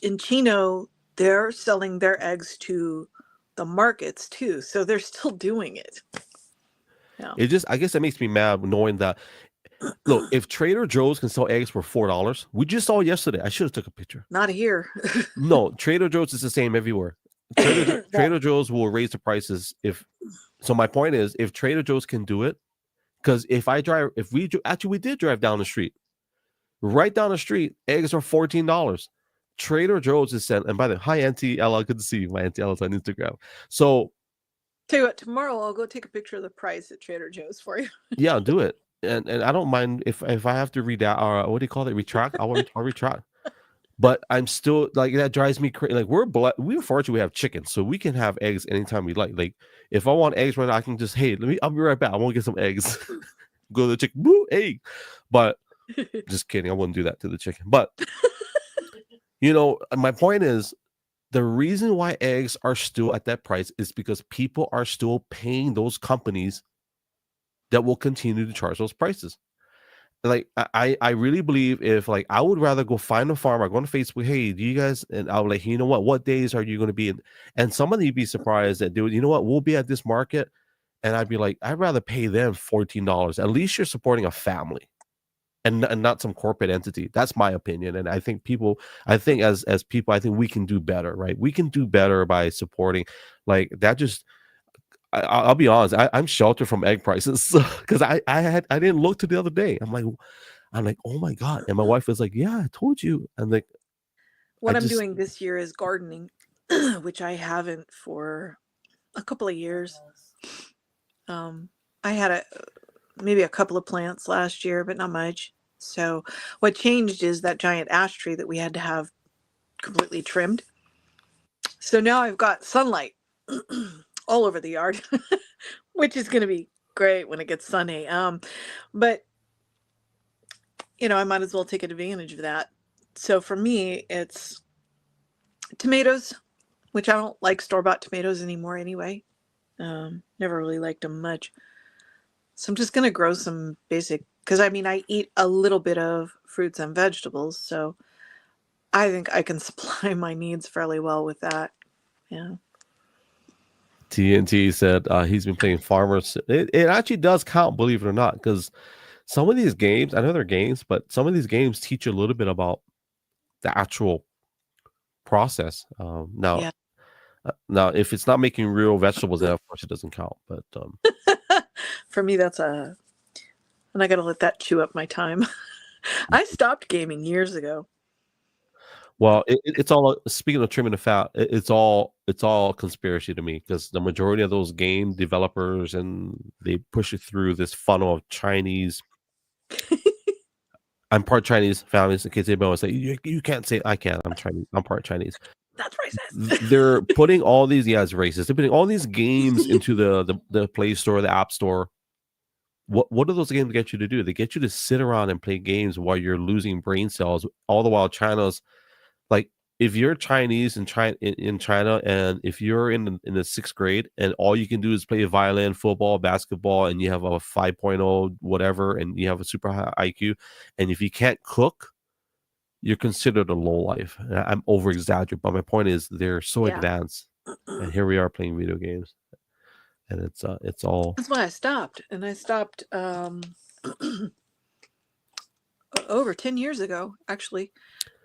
B: in Chino, they're selling their eggs to the markets too, so they're still doing it. Yeah.
A: I guess it makes me mad knowing that. Look, if Trader Joe's can sell eggs for $4, we just saw yesterday. I should have took a picture.
B: Not here.
A: No, Trader Joe's is the same everywhere. Trader Joe's will raise the prices so my point is, if Trader Joe's can do it, because we did drive down the street. Right down the street, eggs are $14. Trader Joe's is sent, and by the way, hi Auntie Ella, good to see you. My Auntie Ella's on Instagram. So
B: tell you what, tomorrow I'll go take a picture of the price at Trader Joe's for you.
A: Yeah, do it. And I don't mind if I have to read out what do you call it? Retract. I'll retract. But I'm still like that drives me crazy. Like we're fortunate we have chickens, so we can have eggs anytime we like. Like if I want eggs right now, I can just I'll be right back. I want to get some eggs. Go to the chicken, boo, egg. But just kidding, I wouldn't do that to the chicken. But my point is the reason why eggs are still at that price is because people are still paying those companies that will continue to charge those prices. Like I really believe if like I would rather go find a farmer, go on Facebook, hey, do you guys, and I'll like, you know what days are you going to be in? And some of you be surprised that dude, you know what, we'll be at this market, and I'd be like, I'd rather pay them $14. At least you're supporting a family and not some corporate entity. That's my opinion. And I think as people, I think we can do better, right? We can do better by supporting like that. I'll be honest. I'm sheltered from egg prices because I didn't look to the other day. I'm like, oh my god! And my wife was like, yeah, I told you. And like,
B: what I'm doing this year is gardening, which I haven't for a couple of years. I had maybe a couple of plants last year, but not much. So what changed is that giant ash tree that we had to have completely trimmed. So now I've got sunlight all over the yard, which is going to be great when it gets sunny. But I might as well take advantage of that. So for me, it's tomatoes, which I don't like store-bought tomatoes anymore anyway. Never really liked them much. So I'm just going to grow some basic, because I eat a little bit of fruits and vegetables, so I think I can supply my needs fairly well with that. Yeah.
A: TNT said he's been playing Farmers. It actually does count, believe it or not, because some of these games, I know they're games, but some of these games teach you a little bit about the actual process.
B: Yeah.
A: Now, if it's not making real vegetables, then of course it doesn't count. But
B: For me, and I got to let that chew up my time. I stopped gaming years ago.
A: well, it's all, speaking of trimming the fat, it's all conspiracy to me, because the majority of those game developers, and they push it through this funnel of Chinese. I'm part Chinese families. In case anybody wants to say, you can't say I can't. I'm Chinese. I'm part Chinese.
B: That's racist.
A: They're putting all these, it's racist. They're putting all these games into the Play Store, the App Store. What do those games get you to do? They get you to sit around and play games while you're losing brain cells. All the while, China's like, if you're Chinese in China, and if you're in the 6th grade, and all you can do is play violin, football, basketball, and you have a 5.0 whatever, and you have a super high IQ, and if you can't cook, you're considered a low life. I'm over exaggerating, but my point is they're so advanced, and here we are playing video games, and it's all.
B: That's why I stopped, and I stopped over 10 years ago. Actually,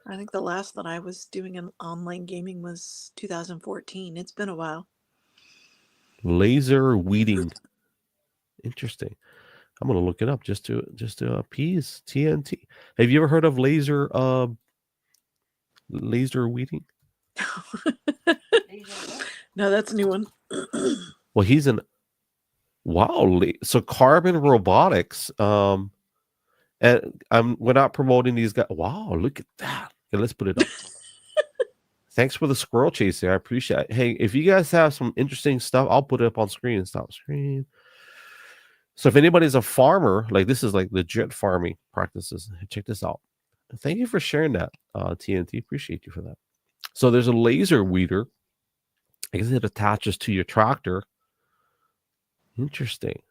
B: I think the last that I was doing an online gaming was 2014. It's been a while.
A: Laser weeding, interesting. I'm gonna look it up just to appease TNT. Have you ever heard of laser weeding?
B: No, that's a new one.
A: Well, he's an so carbon robotics. And we're not promoting these guys. Wow, look at that. Okay, let's put it up. Thanks for the squirrel chase there. I appreciate it. Hey, if you guys have some interesting stuff, I'll put it up on screen. Stop screen. So if anybody's a farmer, like this is like legit farming practices, check this out. Thank you for sharing that, TNT. Appreciate you for that. So there's a laser weeder. I guess it attaches to your tractor. Interesting.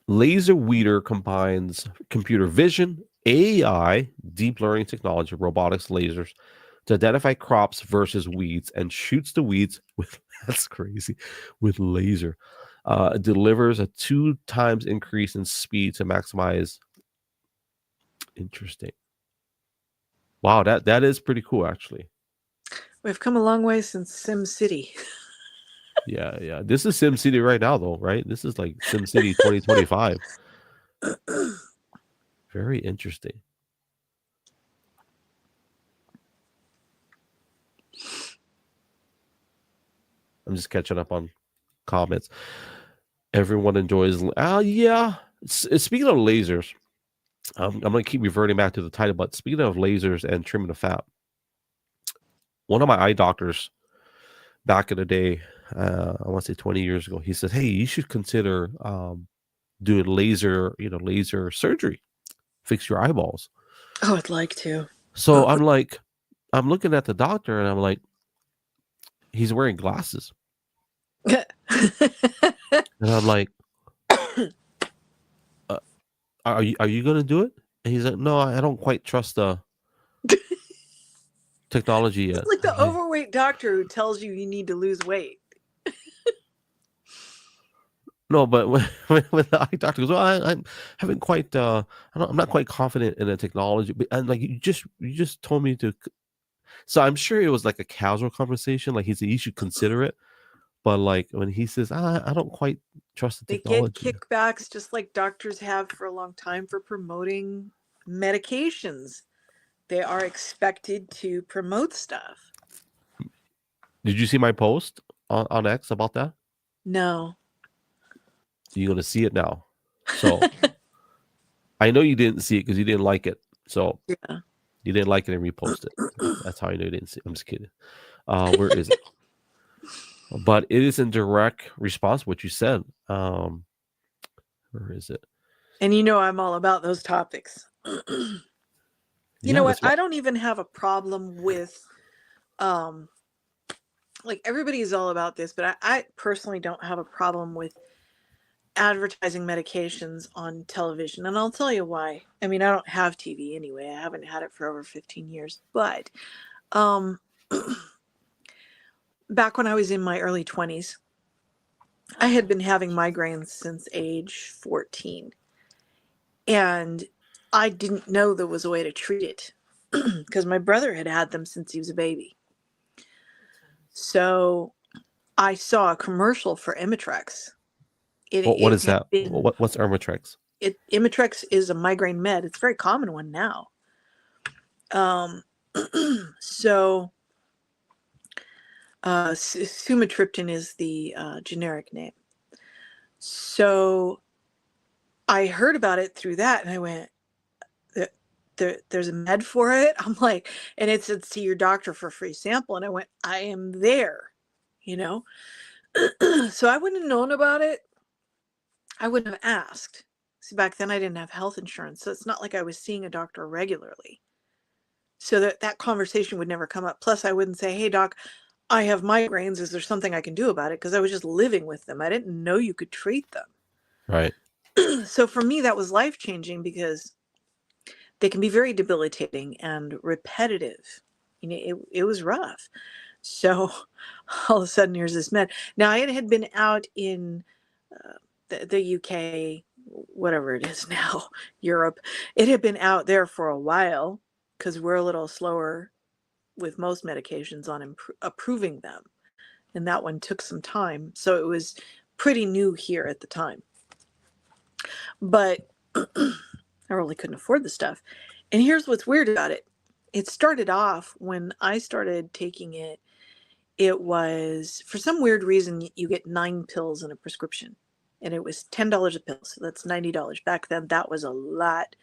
A: Laser weeder combines computer vision, AI, deep learning technology, robotics, lasers to identify crops versus weeds, and shoots the weeds with that's crazy with laser. Delivers a 2 times increase in speed to maximize. Interesting. Wow, that is pretty cool, actually.
B: We've come a long way since Sim City.
A: Yeah. This is Sim City right now, though, right? This is like Sim City 2025. Very interesting. I'm just catching up on comments. Everyone enjoys. Yeah. Speaking of lasers, I'm going to keep reverting back to the title, but speaking of lasers and trimming the fat, one of my eye doctors back in the day, I want to say 20 years ago, he said, "Hey, you should consider doing laser surgery, fix your eyeballs."
B: Oh, I'd like to.
A: So I'm looking at the doctor, and I'm like, he's wearing glasses. And I'm like, are you going to do it? And he's like, "No, I don't quite trust the technology yet."
B: It's like the overweight doctor who tells you need to lose weight.
A: No, but when the eye doctor goes, "Well, I haven't quite, I'm not quite confident in the technology," but and like you just told me to. So I'm sure it was like a casual conversation. Like he said, you should consider it. But like when he says, I don't quite trust the
B: They
A: technology.
B: get kickbacks just like doctors have for a long time for promoting medications. They are expected to promote stuff.
A: Did you see my post on X about that?
B: No.
A: You're going to see it now. So I know you didn't see it because you didn't like it. So
B: Yeah.
A: You didn't like it and repost it. That's how you know you didn't see. I'm just kidding. Where is it? But it is in direct response to what you said. Where is it?
B: And I'm all about those topics. You know what? I don't even have a problem with, like everybody is all about this, but I personally don't have a problem with advertising medications on television. And I'll tell you why. I mean, I don't have TV anyway. I haven't had it for over 15 years. But back when I was in my early 20s, I had been having migraines since age 14. And I didn't know there was a way to treat it because my brother had had them since he was a baby. So I saw a commercial for Imitrex.
A: What is that? What's Imitrex?
B: Imitrex is a migraine med. It's a very common one now. So sumatriptan is the generic name. So I heard about it through that, and I went, there's a med for it. I'm like, and it said, see your doctor for a free sample. And I went, I am there, So I wouldn't have known about it. I wouldn't have asked. See, back then I didn't have health insurance. So it's not like I was seeing a doctor regularly. So that conversation would never come up. Plus I wouldn't say, hey doc, I have migraines. Is there something I can do about it? Because I was just living with them. I didn't know you could treat them.
A: Right.
B: So for me, that was life-changing because they can be very debilitating and repetitive. It was rough. So all of a sudden, here's this med. Now, it had been out in the UK, whatever it is now, Europe. It had been out there for a while because we're a little slower with most medications on approving them. And that one took some time. So it was pretty new here at the time. But I really couldn't afford the stuff. And here's what's weird about it. It started off when I started taking it, it was, for some weird reason, you get 9 pills in a prescription. And it was $10 a pill. So that's $90. Back then, that was a lot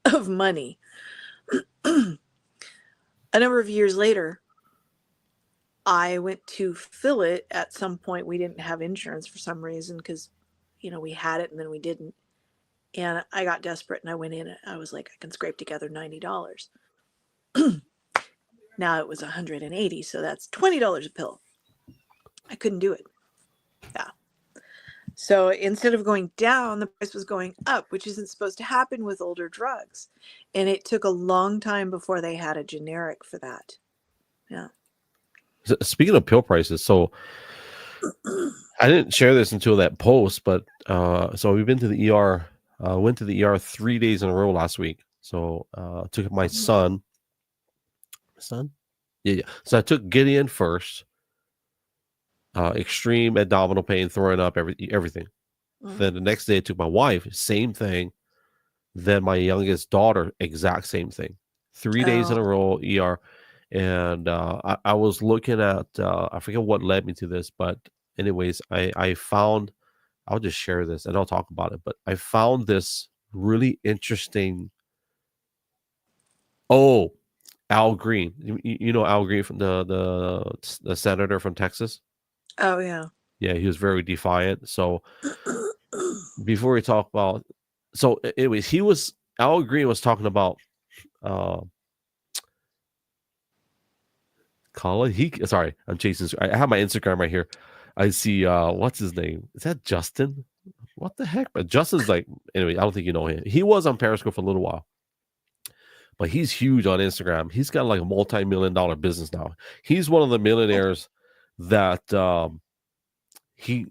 B: of money. A number of years later, I went to fill it. At some point, we didn't have insurance for some reason because, we had it and then we didn't. And I got desperate and I went in and I was like, I can scrape together $90. Now it was $180, so that's $20 a pill. I couldn't do it. Yeah. So instead of going down, the price was going up, which isn't supposed to happen with older drugs. And it took a long time before they had a generic for that. Yeah.
A: Speaking of pill prices, so I didn't share this until that post, but so we've been to the ER. Went to the ER 3 days in a row last week. So took my son. Yeah. So I took Gideon first. Extreme abdominal pain, throwing up, everything. Then the next day I took my wife, same thing. Then my youngest daughter, exact same thing. 3 days in a row, ER. And I was looking at, I forget what led me to this, but anyways, I found, I'll just share this and I'll talk about it, but I found this really interesting. Oh, Al Green. You know Al Green from the senator from Texas?
B: Oh, yeah.
A: Yeah, he was very defiant. So before we talk about, so anyways, Al Green was talking about Colin. Sorry, I'm chasing. I have my Instagram right here. I see what's his name? Is that Justin? What the heck? But Justin's like, anyway, I don't think you know him. He was on Periscope for a little while, but he's huge on Instagram. He's got like a multi-million-dollar business now. He's one of the millionaires that he's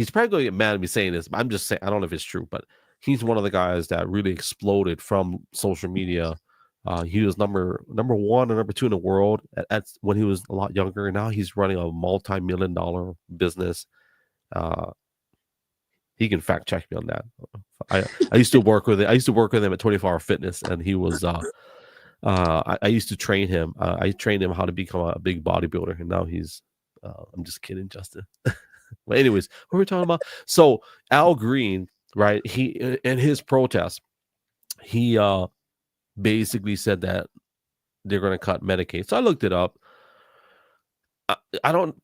A: probably going to get mad at me saying this, but I'm just saying, I don't know if it's true, but he's one of the guys that really exploded from social media. He was number 1 or number 2 in the world at when he was a lot younger. And now he's running a multi-million-dollar business. He can fact check me on that. I used to work with it. I used to work with him at 24 Hour Fitness, and he was. I used to train him. I trained him how to become a big bodybuilder, and now he's. I'm just kidding, Justin. But anyways, what were we talking about? So Al Green, right? He in his protest, he basically said that they're going to cut Medicaid. So I looked it up.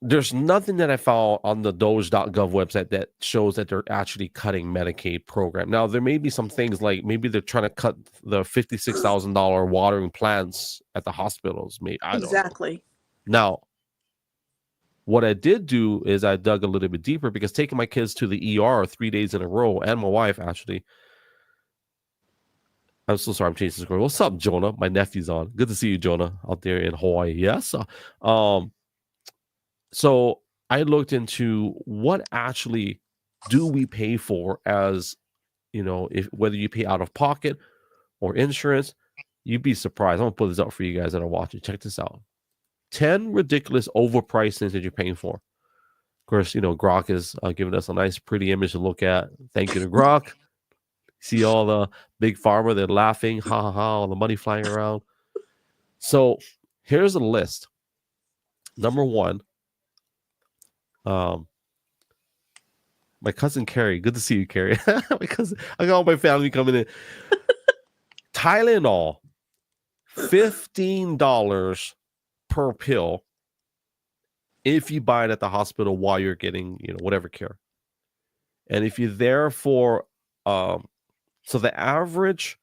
A: There's nothing that I found on the Doge.gov website that shows that they're actually cutting Medicaid program. Now, there may be some things like maybe they're trying to cut the $56,000 watering plants at the hospitals. Maybe, I don't know.
B: Exactly.
A: Now, what I did do is I dug a little bit deeper because taking my kids to the ER 3 days in a row, and my wife actually. I'm so sorry, I'm changing the score. What's up, Jonah? My nephew's on. Good to see you, Jonah, out there in Hawaii. Yes. So I looked into what actually do we pay for as, if whether you pay out of pocket or insurance. You'd be surprised. I'm gonna put this up for you guys that are watching. Check this out. 10 ridiculous overpriced things that you're paying for. Of course, Grok is giving us a nice, pretty image to look at. Thank you to Grok. See all the big pharma, they're laughing, ha ha ha, all the money flying around. So here's a list. Number one, my cousin Carrie. Good to see you, Carrie. Because I got all my family coming in. Tylenol, $15 per pill if you buy it at the hospital while you're getting, whatever care. And if you're there for, so the average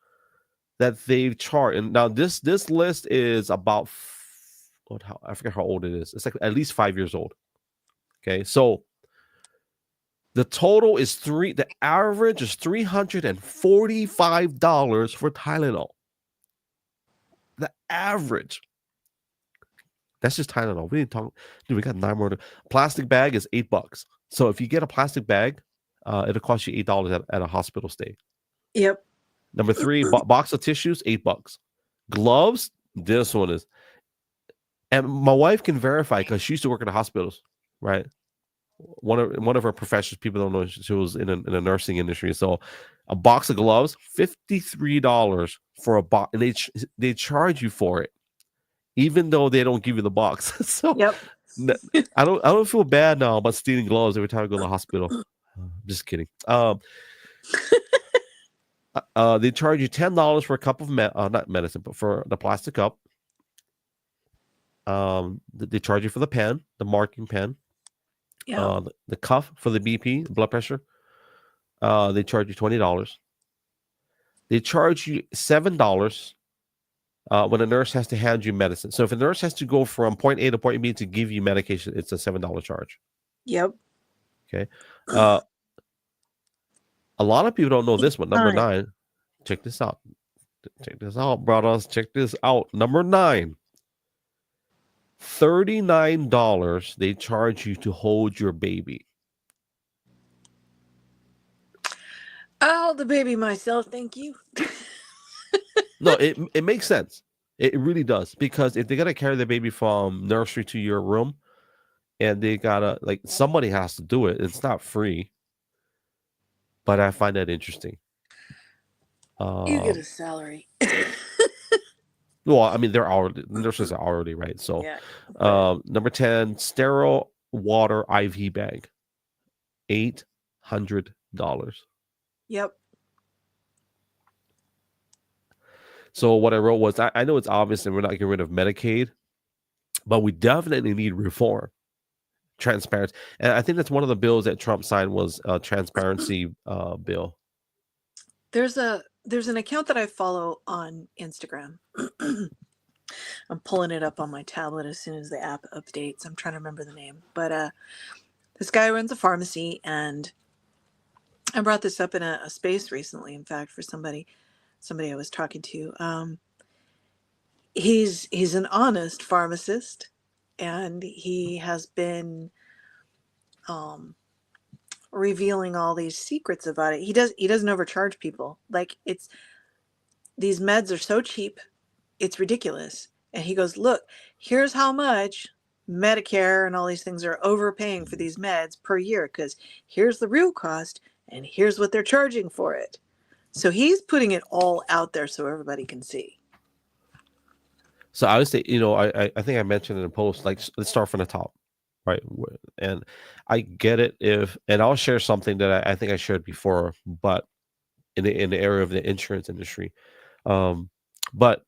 A: that they've charged, and now this list is about, I forget how old it is. It's like at least 5 years old. Okay, so the total is the average is $345 for Tylenol. The average. That's just Tylenol. We didn't talk. Dude, we got 9 more. Plastic bag is $8. So if you get a plastic bag, it'll cost you $8 at a hospital stay.
B: Yep.
A: Number 3, box of tissues, $8. Gloves, this one is. And my wife can verify because she used to work in the hospitals, right? One of her professors, people don't know, she was in a nursing industry. So a box of gloves, $53 for a box, and they charge you for it, even though they don't give you the box. So
B: Yep.
A: I don't feel bad now about stealing gloves every time I go to the hospital. Just kidding. They charge you $10 for a cup of not medicine, but for the plastic cup. They charge you for the pen, the marking pen.
B: Yeah.
A: The cuff for the BP, blood pressure. They charge you $20. They charge you $7 when a nurse has to hand you medicine. So if a nurse has to go from point A to point B to give you medication, it's a $7 charge.
B: Yep.
A: Okay. A lot of people don't know this one. Number 9. Check this out. Check this out, brothers. Check this out. Number 9. $39 they charge you to hold your baby.
B: I'll hold the baby myself, thank you.
A: No, it makes sense. It really does, because if they gotta carry the baby from nursery to your room, and they gotta, like, somebody has to do it. It's not free, but I find that interesting.
B: You get a salary.
A: Well, I mean, nurses are hourly, right? So,
B: Yeah.
A: number 10, sterile water IV bag, $800.
B: Yep.
A: So what I wrote was, I know it's obvious that we're not getting rid of Medicaid, but we definitely need reform, transparency. And I think that's one of the bills that Trump signed was a transparency bill.
B: There's an account that I follow on Instagram. I'm pulling it up on my tablet as soon as the app updates. I'm trying to remember the name. But this guy runs a pharmacy, and I brought this up in a space recently, in fact, for somebody I was talking to. He's an honest pharmacist, and he has been revealing all these secrets about it. He doesn't overcharge people. Like, these meds are so cheap, it's ridiculous. And he goes, look, here's how much Medicare and all these things are overpaying for these meds per year, because here's the real cost and here's what they're charging for it. So he's putting it all out there so everybody can see.
A: So I would say, I think I mentioned in a post, like, let's start from the top, right? And I get it and I'll share something that I think I shared before, but in the area of the insurance industry, But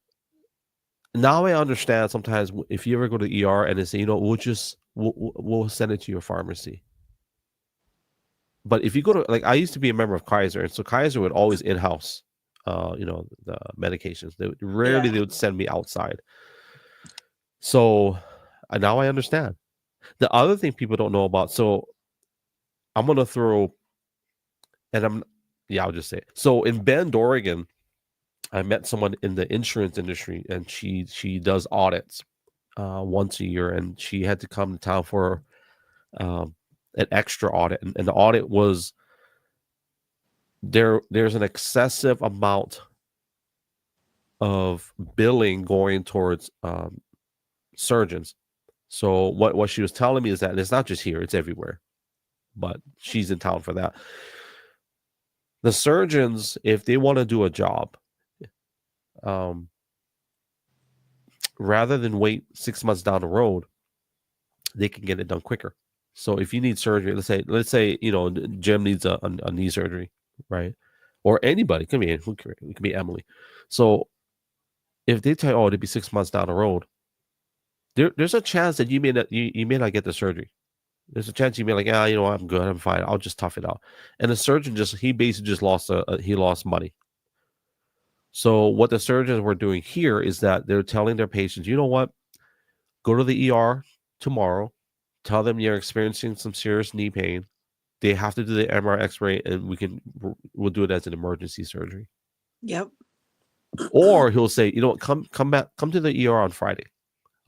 A: now I understand sometimes if you ever go to the ER and they say, we'll send it to your pharmacy. But if you go to, like, I used to be a member of Kaiser, and so Kaiser would always in-house, the medications. Rarely they would send me outside. So now I understand. The other thing people don't know about, so I'm gonna throw, and I'll just say it. So in Bend, Oregon, I met someone in the insurance industry, and she does audits once a year, and she had to come to town for um, an extra audit, and the audit was there's an excessive amount of billing going towards surgeons. So what she was telling me is that it's not just here, it's everywhere. But she's in town for that. The surgeons, if they want to do a job, rather than wait 6 months down the road, they can get it done quicker. So if you need surgery, let's say Jim needs a knee surgery, right? Or anybody, it can be Emily. So if they tell you, oh, it'd be 6 months down the road, there's a chance that you may not get the surgery. There's a chance you may like, I'm good, I'm fine, I'll just tough it out. And the surgeon he basically just lost money. So what the surgeons were doing here is that they're telling their patients, you know what, go to the ER tomorrow, tell them you're experiencing some serious knee pain. They have to do the MRI X-ray, and we'll do it as an emergency surgery.
B: Yep.
A: Or he'll say, come to the ER on Friday.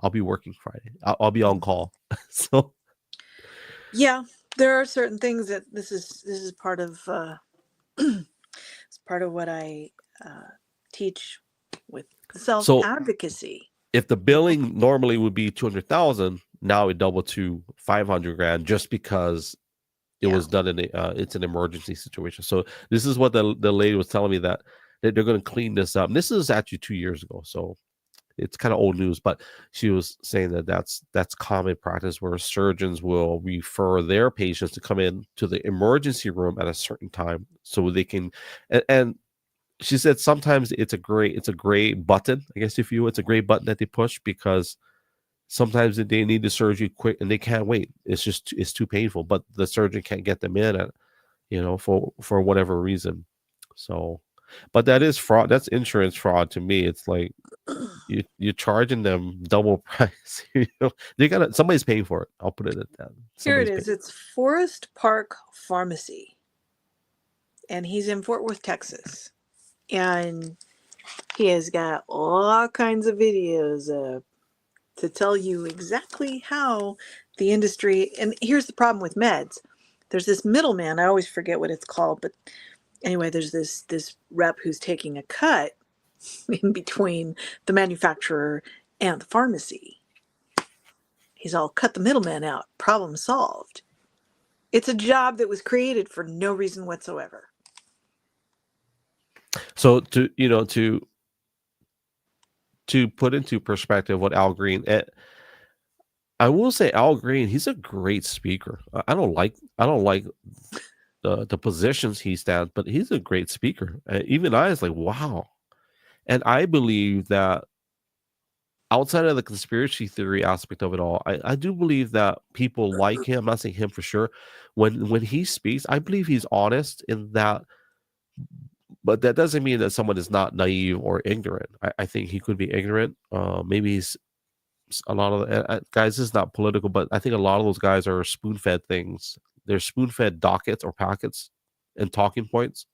A: I'll be working Friday. I'll be on call. So
B: Yeah, there are certain things that this is part of it's part of what I teach with self-advocacy.
A: If the billing normally would be 200,000, now it doubled to 500 grand just because it was done in it's an emergency situation. So this is what the lady was telling me, that they're going to clean this up. And this is actually 2 years ago, so it's kind of old news. But she was saying that that's common practice, where surgeons will refer their patients to come in to the emergency room at a certain time so they can. And she said sometimes it's a gray button, I guess, if you will. It's a gray button that they push because sometimes they need the surgery quick and they can't wait. It's too painful, but the surgeon can't get them in for whatever reason. So, but that is fraud. That's insurance fraud to me. It's like you're charging them double price. Somebody's paying for it. I'll put it at that.
B: Here it is. It's Forest Park Pharmacy, and he's in Fort Worth, Texas, and he has got all kinds of videos to tell you exactly how the industry. And here's the problem with meds: there's this middleman. I always forget what it's called, but anyway, there's this rep who's taking a cut in between the manufacturer and the pharmacy. He's all cut the middleman out. Problem solved. It's a job that was created for no reason whatsoever.
A: So to put into perspective what Al Green, I will say Al Green, he's a great speaker. I don't like the positions he stands, but he's a great speaker. Even I was like, wow. And I believe that outside of the conspiracy theory aspect of it all, I do believe that people like him. I'm not saying him for sure. When he speaks, I believe he's honest in that, but that doesn't mean that someone is not naive or ignorant. I think he could be ignorant. Maybe he's a lot of guys. This is not political, but I think a lot of those guys are spoon-fed things. They're spoon-fed dockets or packets and talking points.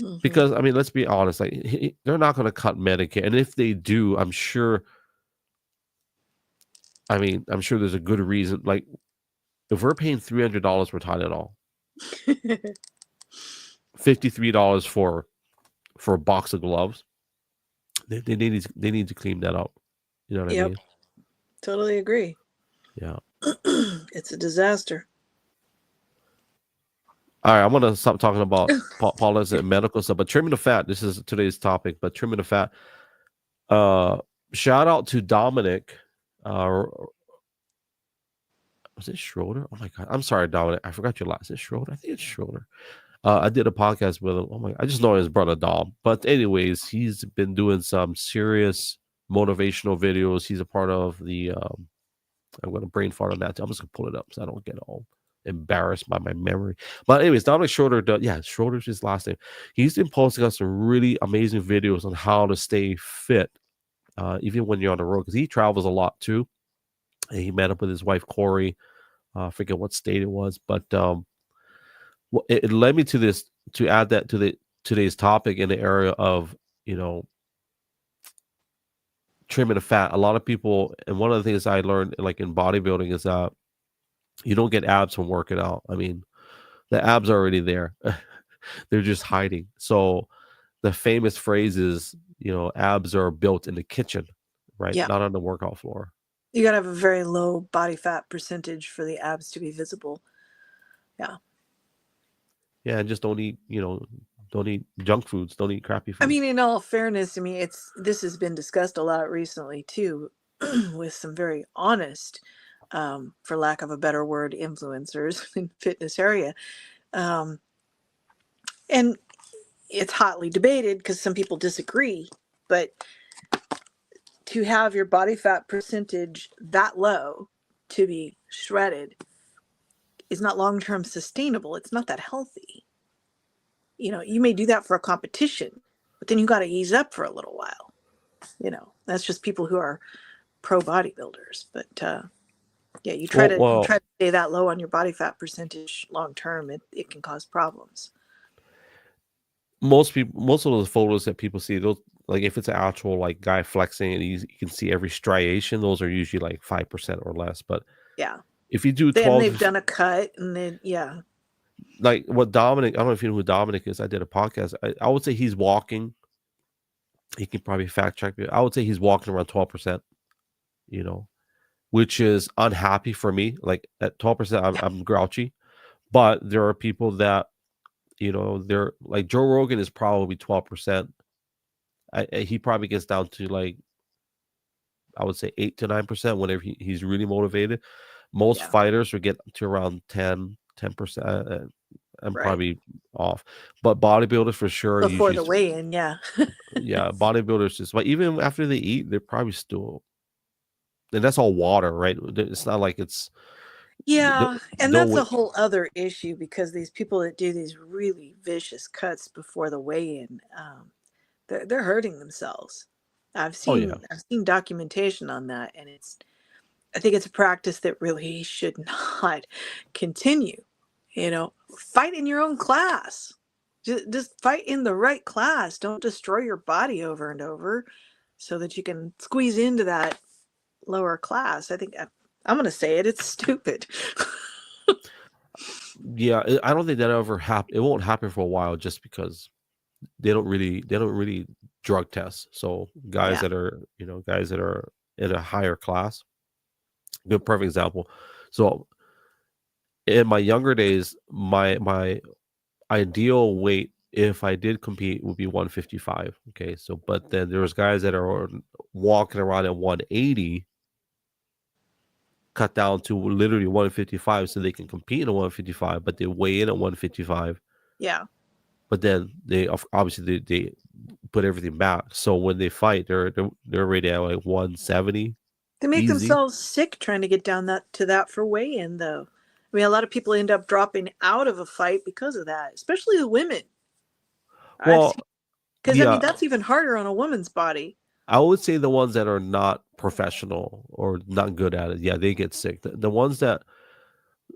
A: Mm-hmm. Because I mean, let's be honest. Like they're not going to cut Medicare, and if they do, I'm sure there's a good reason. Like if we're paying $300 for Tylenol, $53 for a box of gloves, they need to clean that up. You know what I mean?
B: Totally agree.
A: Yeah.
B: It's a disaster.
A: All right, I'm gonna stop talking about politics and medical stuff, but trimming the fat. This is today's topic, but trimming the fat. Shout out to Dominic. Was it Schroeder? Oh my God, I'm sorry, Dominic. I forgot your last. Is it Schroeder? I think it's Schroeder. I did a podcast with him. Oh my! I just know his brother Dom. But anyways, he's been doing some serious motivational videos. He's a part of the. I'm going to brain fart on that. I'm just going to pull it up so I don't get all embarrassed by my memory. But anyways, Dominic Schroeder does. Yeah, Schroeder's his last name. He's been posting us some really amazing videos on how to stay fit, even when you're on the road, because he travels a lot too. And he met up with his wife Corey. I forget what state it was, but it led me to this, to add that to the today's topic in the area of, you know, trimming the fat. A lot of people, and one of the things I learned like in bodybuilding is that you don't get abs from working out. I mean, the abs are already there. They're just hiding. So the famous phrase is, you know, abs are built in the kitchen, right?
B: Yeah.
A: Not on the workout floor.
B: You got to have a very low body fat percentage for the abs to be visible. Yeah.
A: Yeah, and just don't eat, you know, don't eat junk foods, don't eat crappy foods.
B: I mean, in all fairness, I mean, this has been discussed a lot recently too, with some very honest, for lack of a better word, influencers in fitness area. And it's hotly debated because some people disagree, but to have your body fat percentage that low to be shredded is not long-term sustainable. It's not that healthy. You know, you may do that for a competition, but then you got to ease up for a little while. You know, that's just people who are pro bodybuilders. But yeah, you try to stay that low on your body fat percentage long term, it can cause problems.
A: Most of those photos that people see, those, like if it's an actual like guy flexing and you can see every striation, those are usually like 5% or less. But
B: yeah,
A: if you do 12,
B: then they've done a cut, and then yeah,
A: like what Dominic, I don't know if you know who Dominic is. I did a podcast. I would say he's walking. He can probably fact check me. I would say he's walking around 12%. You know, which is unhappy for me. Like at 12%, I'm grouchy. But there are people that, you know, they're like Joe Rogan is probably 12%. He probably gets down to like, I would say 8 to 9% whenever he's really motivated. Most fighters will get to around 10%. I'm probably off, but bodybuilders for sure
B: before the weigh-in, yeah.
A: Yeah, bodybuilders just, but even after they eat, they're probably still, and that's all water, right? It's not like it's
B: and that's a whole other issue, because these people that do these really vicious cuts before the weigh-in, they're hurting themselves. I've seen documentation on that, and I think it's a practice that really should not continue. You know, fight in your own class. Just fight in the right class. Don't destroy your body over and over so that you can squeeze into that lower class. I think I'm going to say it. It's stupid.
A: Yeah, I don't think that ever happen. It won't happen for a while, just because they don't really drug test. So guys that are, you know, guys that are in a higher class, good perfect example. So in my younger days, my ideal weight, if I did compete, would be 155. Okay, so but then there's guys that are walking around at 180, cut down to literally 155 so they can compete in a 155, but they weigh in at 155.
B: Yeah.
A: But then they obviously they put everything back. So when they fight, they're already at like 170.
B: They make themselves sick trying to get down to that for weigh-in, though. I mean, a lot of people end up dropping out of a fight because of that, especially the women.
A: Well,
B: because I mean, that's even harder on a woman's body.
A: I would say the ones that are not professional or not good at it, yeah, they get sick. The ones that,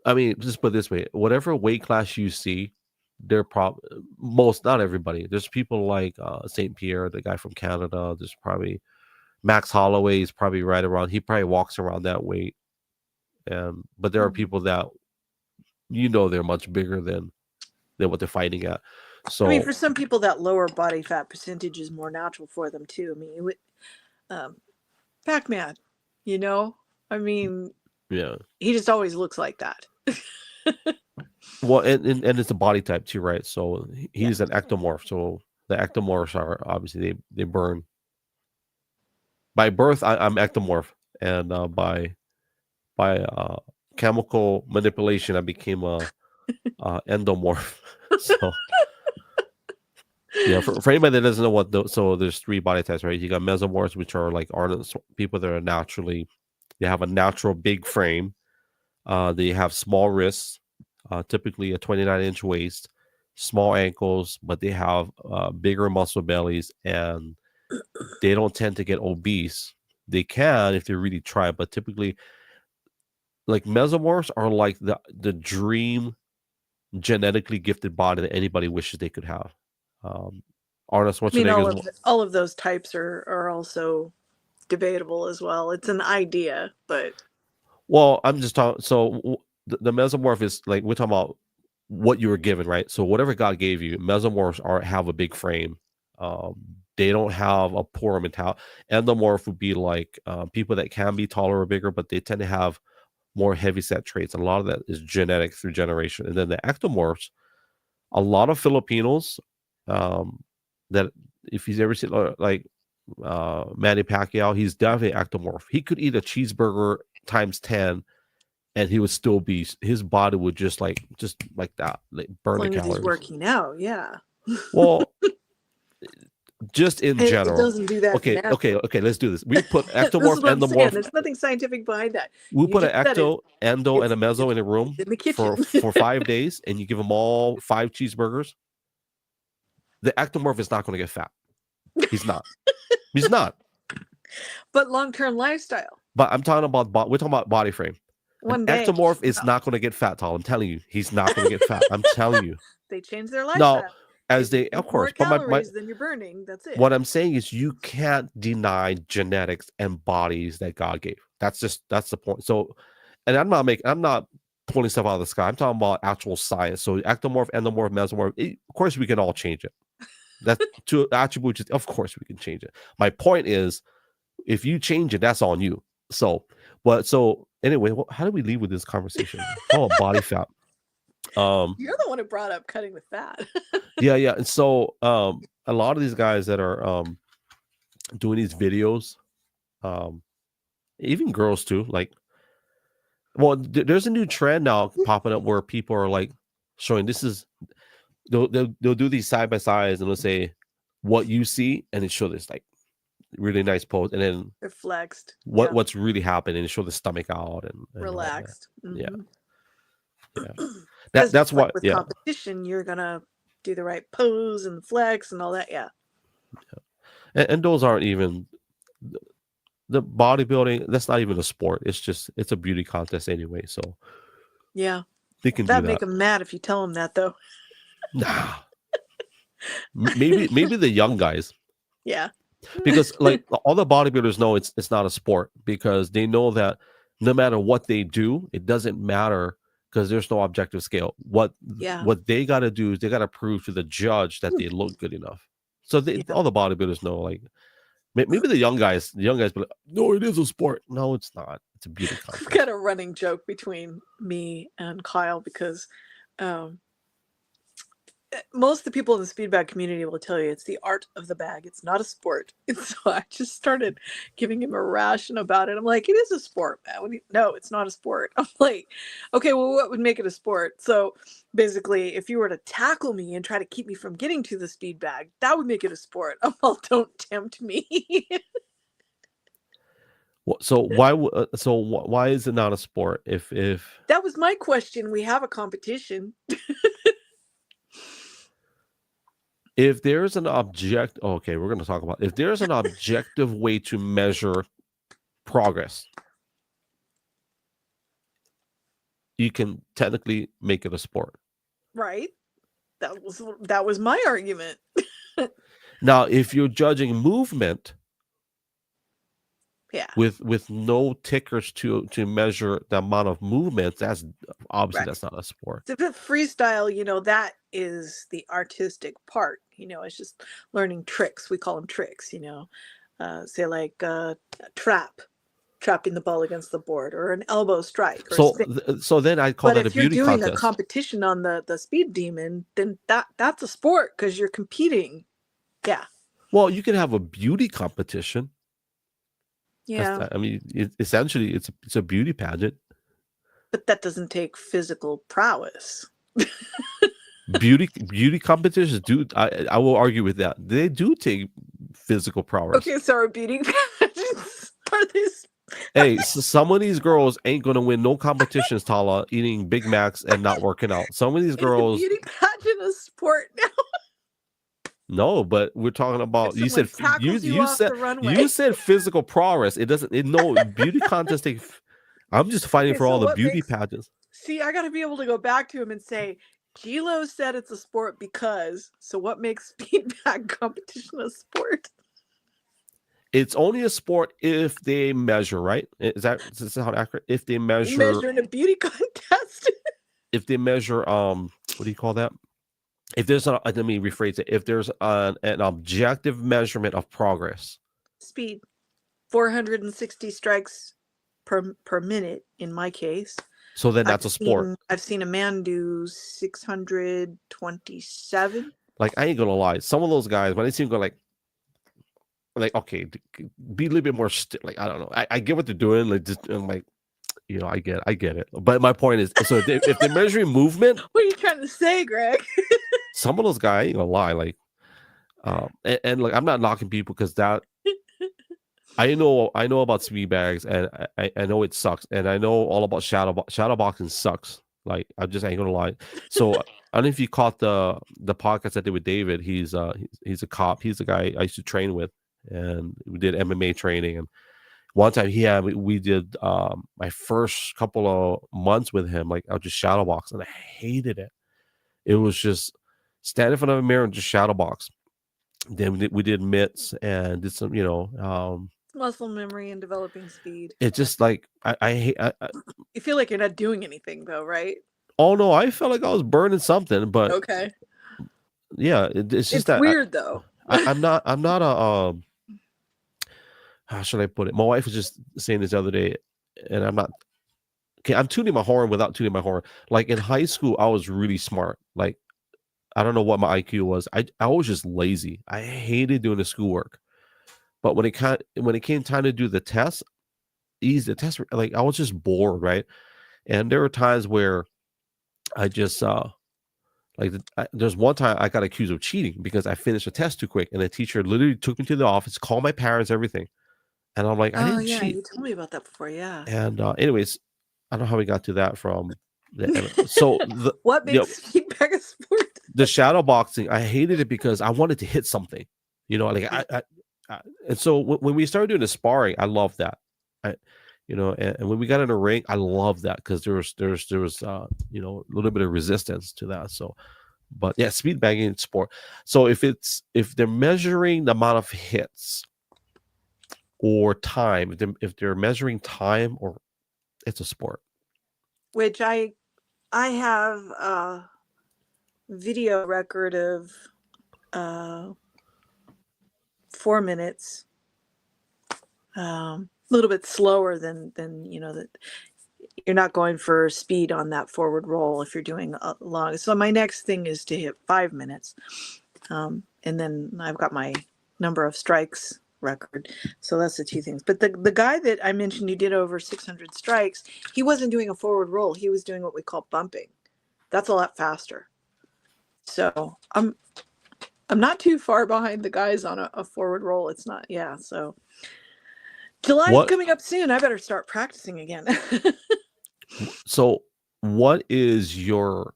A: I mean, just put it this way, whatever weight class you see, they're not everybody. There's people like St. Pierre, the guy from Canada. There's probably Max Holloway is probably right around. He probably walks around that weight. But there are people that, you know, they're much bigger than what they're fighting at. So
B: I mean, for some people, that lower body fat percentage is more natural for them too. I mean, Pac-Man, you know, I mean,
A: yeah,
B: he just always looks like that.
A: Well, and it's a body type too, right? So he's an ectomorph. So the ectomorphs are obviously they burn. By birth, I'm ectomorph, and by chemical manipulation, I became a endomorph. So yeah, for anybody that doesn't know what so there's 3 body types, right? You got mesomorphs, which are like Arnold people that are naturally they have a natural big frame. They have small wrists, typically a 29-inch waist, small ankles, but they have bigger muscle bellies, and they don't tend to get obese. They can if they really try, but typically, like mesomorphs are like the dream genetically gifted body that anybody wishes they could have. Arnold
B: I mean,
A: Schwarzenegger is
B: all of those types are also debatable as well. It's an idea, but
A: well. I'm just talking. So the mesomorph is like we're talking about what you were given, right? So whatever God gave you, mesomorphs have a big frame. They don't have a poor mentality. Endomorph would be like people that can be taller or bigger, but they tend to have more heavy set traits. A lot of that is genetic through generation. And then the ectomorphs, a lot of Filipinos, that if he's ever seen like Manny Pacquiao, he's definitely ectomorph. He could eat a cheeseburger times 10 and he would still be his body would just like that, like burn
B: as
A: the
B: long as he's
A: calories.
B: working out, yeah.
A: Well, just in
B: It
A: general.
B: doesn't do that.
A: Okay, let's do this. We put
B: This is
A: ectomorph,
B: what I'm saying.
A: endomorph.
B: There's nothing scientific behind that.
A: We
B: You
A: put an
B: just said it.
A: ecto, endo, and a
B: It's
A: meso in a room
B: in the kitchen.
A: for 5 days, and you give them all 5 cheeseburgers. The ectomorph is not going to get fat. He's not. He's not.
B: But long-term lifestyle.
A: But I'm talking about we're talking about body frame.
B: One
A: An
B: day,
A: ectomorph is not going to get fat, Tal. I'm telling you, he's not going to get fat. I'm telling you.
B: they change their lifestyle.
A: No, as
B: If
A: they,
B: you
A: of
B: eat
A: course.
B: more
A: But
B: calories than you're burning. That's it.
A: what I'm saying is, you can't deny genetics and bodies that God gave. That's the point. So, and I'm not pulling stuff out of the sky. I'm talking about actual science. So, ectomorph, endomorph, mesomorph. Of course, we can all change it. That's two attributes. Of course, we can change it. My point is, if you change it, that's on you. So, anyway, how do we leave with this conversation? Oh, body fat.
B: You're the one who brought up cutting the fat.
A: yeah. And so, a lot of these guys that are doing these videos, even girls too, like, well, there's a new trend now popping up where people are like showing they'll do these side by sides and they'll say what you see and then show this like really nice pose and then
B: They're flexed.
A: what's really happening and show the stomach out and
B: relaxed.
A: Yeah.
B: That's
A: why
B: like with competition, you're gonna do the right pose and flex and all that. Yeah.
A: And those aren't even the bodybuilding. That's not even a sport. It's a beauty contest anyway. So
B: yeah,
A: they can
B: that'd
A: do that.
B: make them mad if you tell them that though.
A: Nah. maybe the young guys.
B: Yeah.
A: Because like all the bodybuilders know it's not a sport because they know that no matter what they do, it doesn't matter because there's no objective scale. What they got to do is they got to prove to the judge that they look good enough. So all the bodybuilders know, like maybe the young guys be like, no, it is a sport. No, it's not. It's a beauty contest.
B: We've got a running joke between me and Kyle because most of the people in the speed bag community will tell you it's the art of the bag. It's not a sport. And so I just started giving him a ration about it. I'm like, it is a sport, man. No, it's not a sport. I'm like, okay, well, what would make it a sport? So basically, if you were to tackle me and try to keep me from getting to the speed bag, that would make it a sport. I'm all, don't tempt me.
A: So why is it not a sport? If
B: that was my question. We have a competition.
A: If there's an we're going to talk about if there's an objective way to measure progress, you can technically make it a sport.
B: Right. That was my argument.
A: Now, if you're judging movement, with no tickers to measure the amount of movement, that's obviously that's not a sport.
B: If it's freestyle, that is the artistic part. It's just learning tricks. We call them tricks. Say like trapping the ball against the board or an elbow strike. Or
A: so then I call that a beauty contest. But if you're doing a
B: competition on the speed demon, then that's a sport because you're competing. Yeah.
A: Well, you can have a beauty competition.
B: Yeah.
A: Essentially, it's a beauty pageant.
B: But that doesn't take physical prowess.
A: beauty competitions do. I will argue with that. They do take physical prowess.
B: Okay, so our beauty pageants are these.
A: Hey, so some of these girls ain't gonna win no competitions, Tala, eating Big Macs and not working out. Some of these
B: Is the
A: girls,
B: beauty pageant a sport now?
A: no, but we're talking about.
B: If someone tackles you off the runway.
A: you said physical prowess. It doesn't. No beauty contest. I'm just fighting
B: Okay,
A: for
B: so
A: all the
B: what
A: beauty
B: makes-
A: pageants.
B: See, I got to be able to go back to him and say, gLO said it's a sport because. So what makes speed bag competition a sport?
A: It's only a sport if they measure, right? Is that how accurate? If they measure
B: in a beauty contest.
A: if they measure what do you call that, if there's a, let me rephrase it, if there's an objective measurement of progress.
B: Speed, 460 strikes per minute in my case.
A: So then that's a sport.
B: I've seen a man do 627.
A: Like, I ain't gonna lie, some of those guys, when I see them go like okay, be a little bit more like, I don't know, I get what they're doing, like, just, I'm like, you know, I get it, but my point is, so if they're measuring movement,
B: what are you trying to say, Greg?
A: some of those guys, I ain't gonna lie, like, and like, I'm not knocking people because that I know about speed bags, and I know it sucks, and I know all about shadow boxing sucks. Like, I just ain't gonna lie. So I don't know if you caught the podcast I did with David. He's a cop. He's the guy I used to train with, and we did MMA training. And one time we did my first couple of months with him. Like, I was just shadow box, and I hated it. It was just stand in front of a mirror and just shadow box. Then we did mitts and did some,
B: Muscle memory and developing speed.
A: it's just like I hate.
B: You feel like you're not doing anything though, right?
A: Oh no, I felt like I was burning something, but
B: Okay.
A: yeah, it's just that
B: weird though.
A: I'm not a how should I put it? My wife was just saying this the other day, and I'm not okay. I'm tuning my horn without tuning my horn. Like, in high school, I was really smart. Like, I don't know what my IQ was. I was just lazy. I hated doing the schoolwork. But when it came time to do the test, like, I was just bored, right? And there were times where I just there's one time I got accused of cheating because I finished the test too quick, and the teacher literally took me to the office, called my parents, everything, and I'm like, I didn't cheat.
B: You told me about that before, yeah.
A: And anyways, I don't know how we got to that from. So
B: what makes speed bag a sport?
A: The shadow boxing, I hated it because I wanted to hit something, like and so when we started doing the sparring, I loved that. And when we got in a ring, I loved that because there was a little bit of resistance to that. So, but yeah, speed bagging sport. So if they're measuring the amount of hits or time, if they're measuring time, or it's a sport.
B: Which I have a video record of 4 minutes. A little bit slower than that. You're not going for speed on that forward roll if you're doing a long. So my next thing is to hit 5 minutes, and then I've got my number of strikes record. So that's the two things. But the guy that I mentioned who did over 600 strikes, he wasn't doing a forward roll. He was doing what we call bumping. That's a lot faster. So I'm not too far behind the guys on a forward roll. It's not, yeah. So July's coming up soon. I better start practicing again.
A: So what are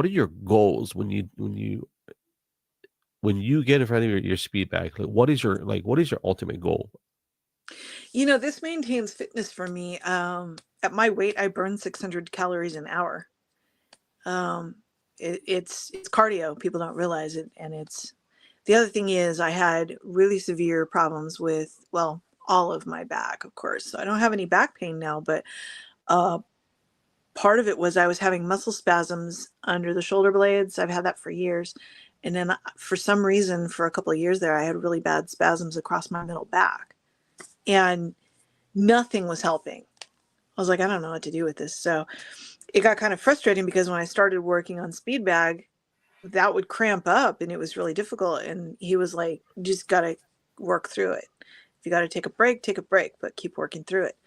A: your goals when you get in front of your speed bag? Like, what is your ultimate goal?
B: This maintains fitness for me. At my weight, I burn 600 calories an hour. It's cardio. People don't realize it. And the other thing is I had really severe problems with, well, all of my back, of course. So I don't have any back pain now, but part of it was I was having muscle spasms under the shoulder blades. I've had that for years. And then for some reason, for a couple of years there, I had really bad spasms across my middle back. And nothing was helping. I was like, I don't know what to do with this. So it got kind of frustrating because when I started working on speed bag, that would cramp up and it was really difficult. And he was like, you just got to work through it. If you got to take a break, but keep working through it.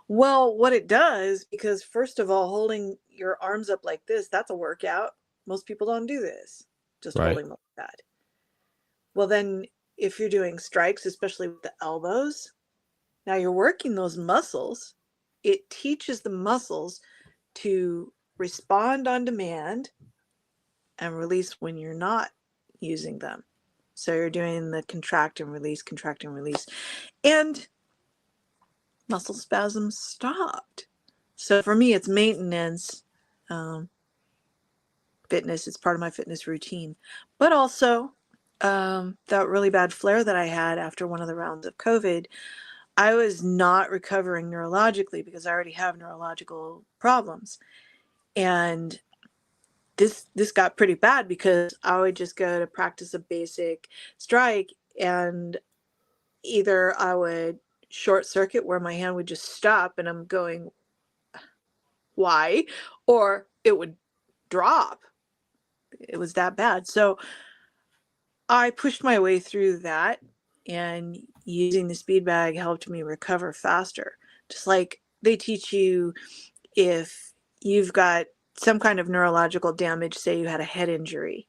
B: Well, what it does, because first of all, holding your arms up like this, that's a workout. Most people don't do this, just
A: Right.
B: holding them like that. Well, then if you're doing strikes, especially with the elbows, now you're working those muscles. It teaches the muscles to respond on demand and release when you're not using them. So you're doing the contract and release, contract and release. And muscle spasms stopped. So for me, it's maintenance. Fitness, it's part of my fitness routine. But also, that really bad flare that I had after one of the rounds of COVID, I was not recovering neurologically because I already have neurological problems. And this got pretty bad because I would just go to practice a basic strike, and either I would short circuit where my hand would just stop and I'm going, why? Or it would drop. It was that bad. So I pushed my way through that, and using the speed bag helped me recover faster. Just like they teach you, if you've got some kind of neurological damage, say you had a head injury,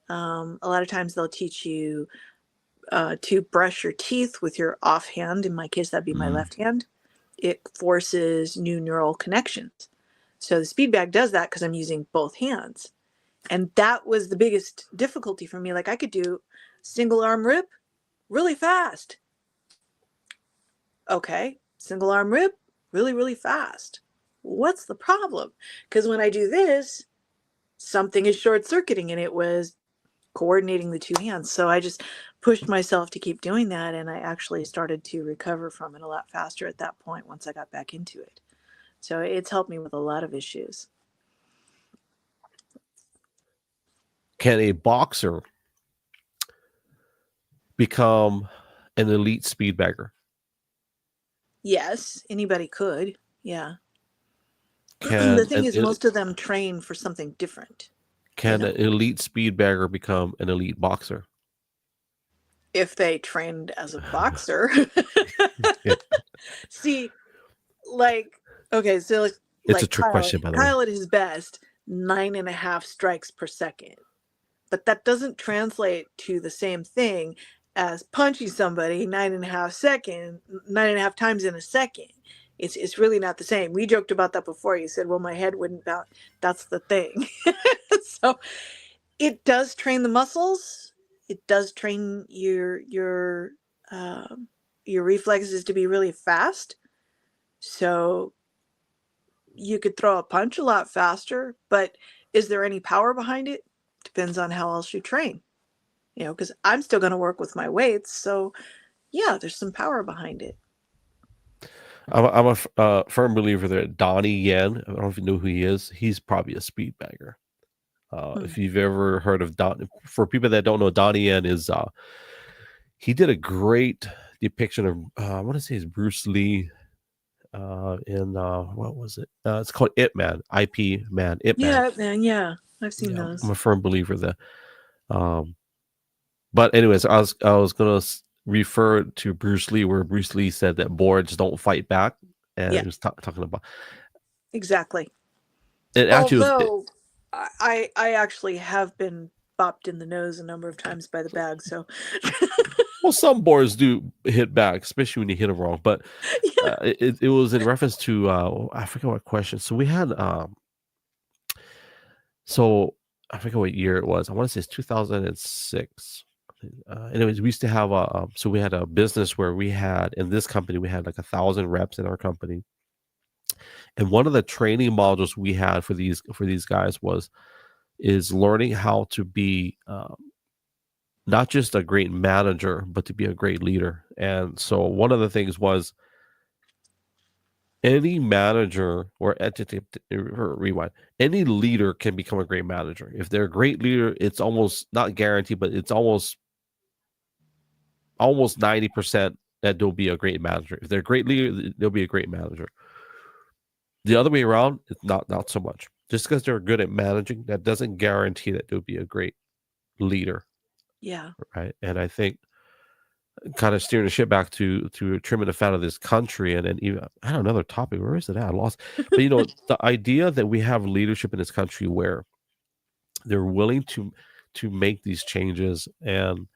B: a lot of times they'll teach you to brush your teeth with your offhand. In my case, that'd be my left hand. It forces new neural connections. So the speed bag does that because I'm using both hands. And that was the biggest difficulty for me. Like, I could do single arm rip really fast. Okay, single arm rip really, really fast. What's the problem? Because when I do this, something is short circuiting, and it was coordinating the two hands. So I just pushed myself to keep doing that, and I actually started to recover from it a lot faster at that point once I got back into it. So it's helped me with a lot of issues.
A: Can a boxer become an elite speed bagger?
B: Yes, anybody could. Yeah.
A: Can
B: The thing is, most of them train for something different.
A: an elite speed bagger become an elite boxer?
B: If they trained as a boxer. See, like, okay, so
A: It's
B: like
A: a trick question, by the
B: Kyle
A: way.
B: at his best, 9.5 strikes per second. But that doesn't translate to the same thing as punching somebody 9.5 times in a second. It's really not the same. We joked about that before. You said, well, my head wouldn't bounce. That's the thing. So it does train the muscles. It does train your reflexes to be really fast. So you could throw a punch a lot faster, but is there any power behind it? Depends on how else you train. You know, because I'm still going to work with my weights. So yeah, there's some power behind it.
A: I'm a firm believer that Donnie Yen, I don't know if you know who he is, he's probably a speed bagger. If you've ever heard of for people that don't know, Donnie Yen is, he did a great depiction of, I want to say it's Bruce Lee in, what was it? It's called Ip Man, IP Man, Ip Man.
B: Yeah, man, yeah. I've seen those.
A: I'm a firm believer that. But anyways, I was going to refer to Bruce Lee, where Bruce Lee said that boards don't fight back, and he was talking about
B: exactly.
A: it. Actually,
B: although I actually have been bopped in the nose a number of times by the bag. So
A: well, some boards do hit back, especially when you hit them wrong. But it was in reference to I forget what question. So we had so I forget what year it was. I want to say it's 2006. Anyways, we used to have so we had a business where we had, in this company, we had like 1,000 reps in our company, and one of the training modules we had for these guys is learning how to be not just a great manager, but to be a great leader. And so one of the things was, any manager or any leader can become a great manager. If they're a great leader, it's almost not guaranteed, but it's almost 90% that they'll be a great manager. If they're a great leader, they'll be a great manager. The other way around, it's not so much. Just because they're good at managing, that doesn't guarantee that they'll be a great leader.
B: yeah.
A: Right. And I think, kind of steering the ship back to trimming the fat of this country, and then even I had another topic. Where is it at? I lost. But the idea that we have leadership in this country where They're willing to make these changes. And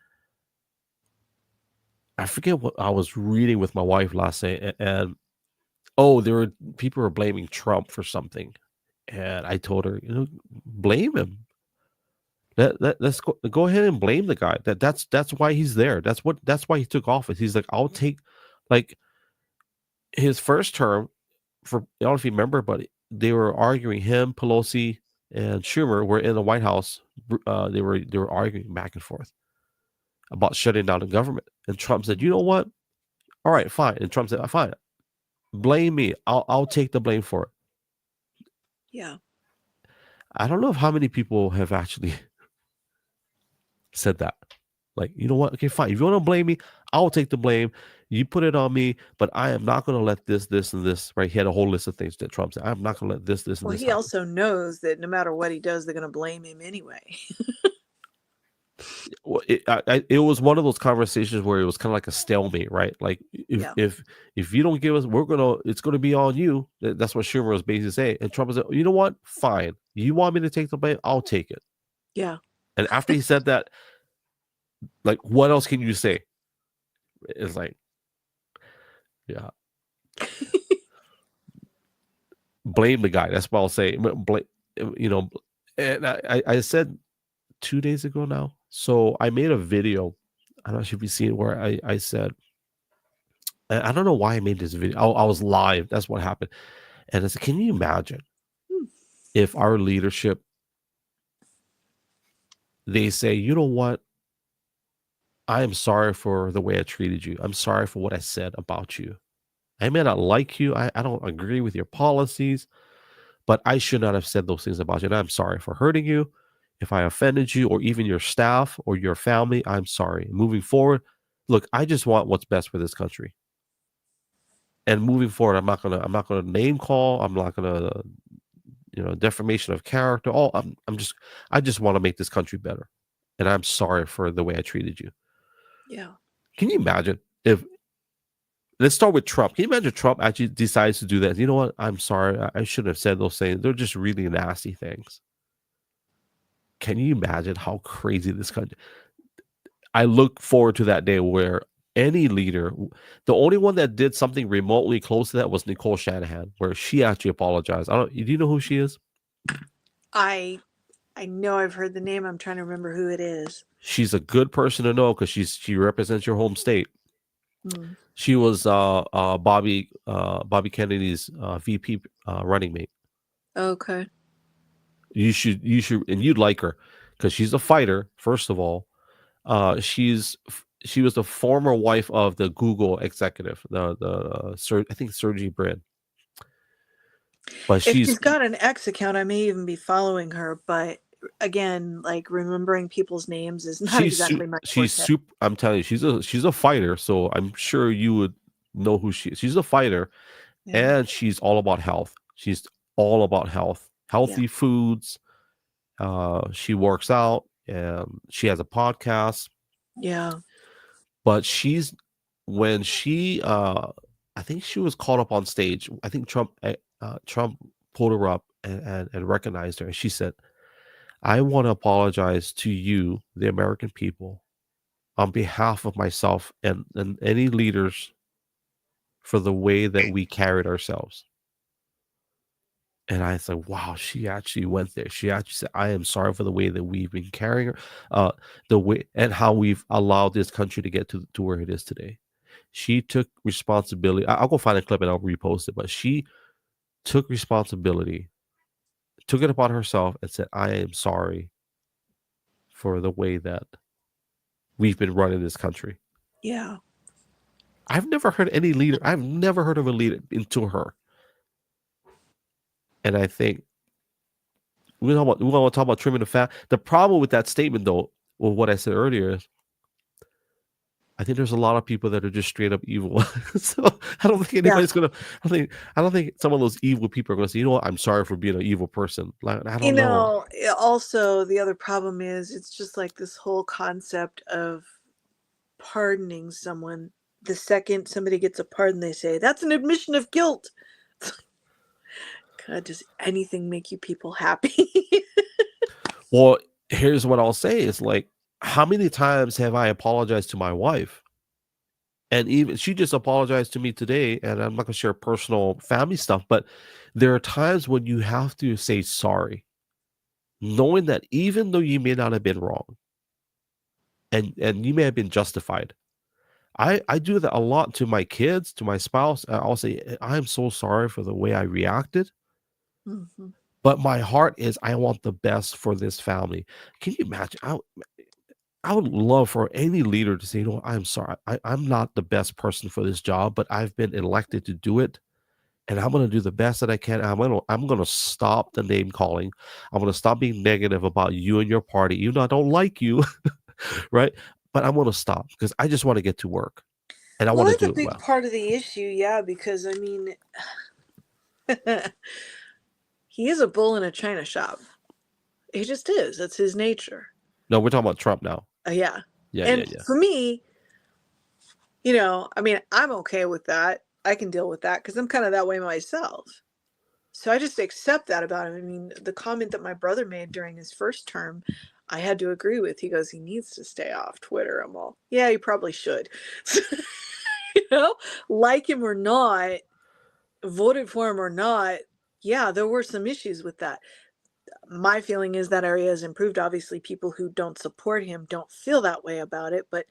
A: I forget what I was reading with my wife last night, and people were blaming Trump for something, and I told her, blame him. Let's go ahead and blame the guy. That's why he's there. That's why he took office. He's like, I'll take, like, his first term. For, I don't know if you remember, but they were arguing. Him, Pelosi, and Schumer were in the White House. They were arguing back and forth about shutting down the government. And Trump said, "You know what? All right, fine." And Trump said, "Fine, blame me. I'll take the blame for it."
B: Yeah.
A: I don't know how many people have actually said that. Like, you know what? Okay, fine. If you want to blame me, I'll take the blame. You put it on me, but I am not going to let this, and this, right? He had a whole list of things that Trump said. I'm not going to let this, and
B: Well,
A: this
B: he
A: happen.
B: also knows that no matter what he does, they're going to blame him anyway.
A: Well, it was one of those conversations where it was kind of like a stalemate, right? Like, if you don't give us, it's gonna be on you. That's what Schumer was basically saying. And Trump said, you know what? Fine. You want me to take the blame? I'll take it.
B: Yeah.
A: And after he said that, like, what else can you say? It's like, yeah, blame the guy. That's what I'll say. Blame, and I said 2 days ago now. So I made a video. I don't know if you've seen it, where I said, I don't know why I made this video. I was live. That's what happened. And I said, can you imagine if our leadership, they say, you know what? I am sorry for the way I treated you. I'm sorry for what I said about you. I may not like you. I don't agree with your policies, but I should not have said those things about you. And I'm sorry for hurting you. If I offended you, or even your staff or your family, I'm sorry. Moving forward, look, I just want what's best for this country. And moving forward, I'm not gonna name call. I'm not gonna, defamation of character. I just want to make this country better. And I'm sorry for the way I treated you.
B: Yeah.
A: Can you imagine if, let's start with Trump. Can you imagine Trump actually decides to do that? You know what? I'm sorry. I shouldn't have said those things. They're just really nasty things. Can you imagine how crazy this country? I look forward to that day where any leader, the only one that did something remotely close to that was Nicole Shanahan, where she actually apologized. Do you know who she is?
B: I know I've heard the name. I'm trying to remember who it is.
A: She's a good person to know because she represents your home state.
B: Mm.
A: She was Bobby Kennedy's VP running mate.
B: Okay.
A: You should, and you'd like her because she's a fighter. First of all, she was the former wife of the Google executive, I think Sergey Brin. But
B: If she's got an X account, I may even be following her. But again, like, remembering people's names is not exactly my
A: she's
B: forte.
A: super. I'm telling you, she's a fighter. So I'm sure you would know who she is. She's a fighter, and she's all about health. She's all about health, healthy foods. She works out, and she has a podcast.
B: Yeah.
A: But when she, I think she was caught up on stage. I think Trump pulled her up and recognized her. And she said, I want to apologize to you, the American people, on behalf of myself and any leaders, for the way that we carried ourselves. And I said, wow, she actually went there. She actually said, I am sorry for the way that we've been carrying her, the way and how we've allowed this country to get to where it is today. She took responsibility. I'll go find a clip and I'll repost it. But she took responsibility, took it upon herself, and said, I am sorry for the way that we've been running this country.
B: Yeah.
A: I've never heard of a leader into her. And I think we want to talk about trimming the fat. The problem with that statement, though, well, what I said earlier, is I think there's a lot of people that are just straight up evil. So I don't think anybody's gonna. I don't think some of those evil people are gonna say, you know what, I'm sorry for being an evil person. Like, I don't know.
B: Also, the other problem is it's just like this whole concept of pardoning someone. The second somebody gets a pardon, they say that's an admission of guilt. God, does anything make you people happy?
A: Well, here's what I'll say is like, how many times have I apologized to my wife? And even she just apologized to me today, and I'm not gonna share personal family stuff, but there are times when you have to say sorry, knowing that even though you may not have been wrong and you may have been justified. I do that a lot to my kids, to my spouse. I'll say, I'm so sorry for the way I reacted,
B: Hmm.
A: but my heart is I want the best for this family. Can you imagine? I would love for any leader to say, you know, I'm sorry. I'm not the best person for this job, but I've been elected to do it. And I'm gonna do the best that I can. I'm gonna stop the name calling. I'm gonna stop being negative about you and your party. You know, I don't like you, right? But I'm gonna stop because I just want to get to work and I
B: Well,
A: want to
B: that's a
A: do it
B: big
A: well.
B: part of the issue, yeah, because I mean, he is a bull in a china shop. He just is. That's his nature.
A: No, we're talking about Trump now.
B: Yeah.
A: Yeah, yeah,
B: And
A: yeah.
B: for me, I mean, I'm okay with that. I can deal with that because I'm kind of that way myself. So I just accept that about him. I mean, the comment that my brother made during his first term, I had to agree with. He goes, he needs to stay off Twitter. I'm all, yeah, he probably should. you know, like him or not, voted for him or not, yeah, there were some issues with that. My feeling is that area has improved. Obviously, people who don't support him don't feel that way about it, but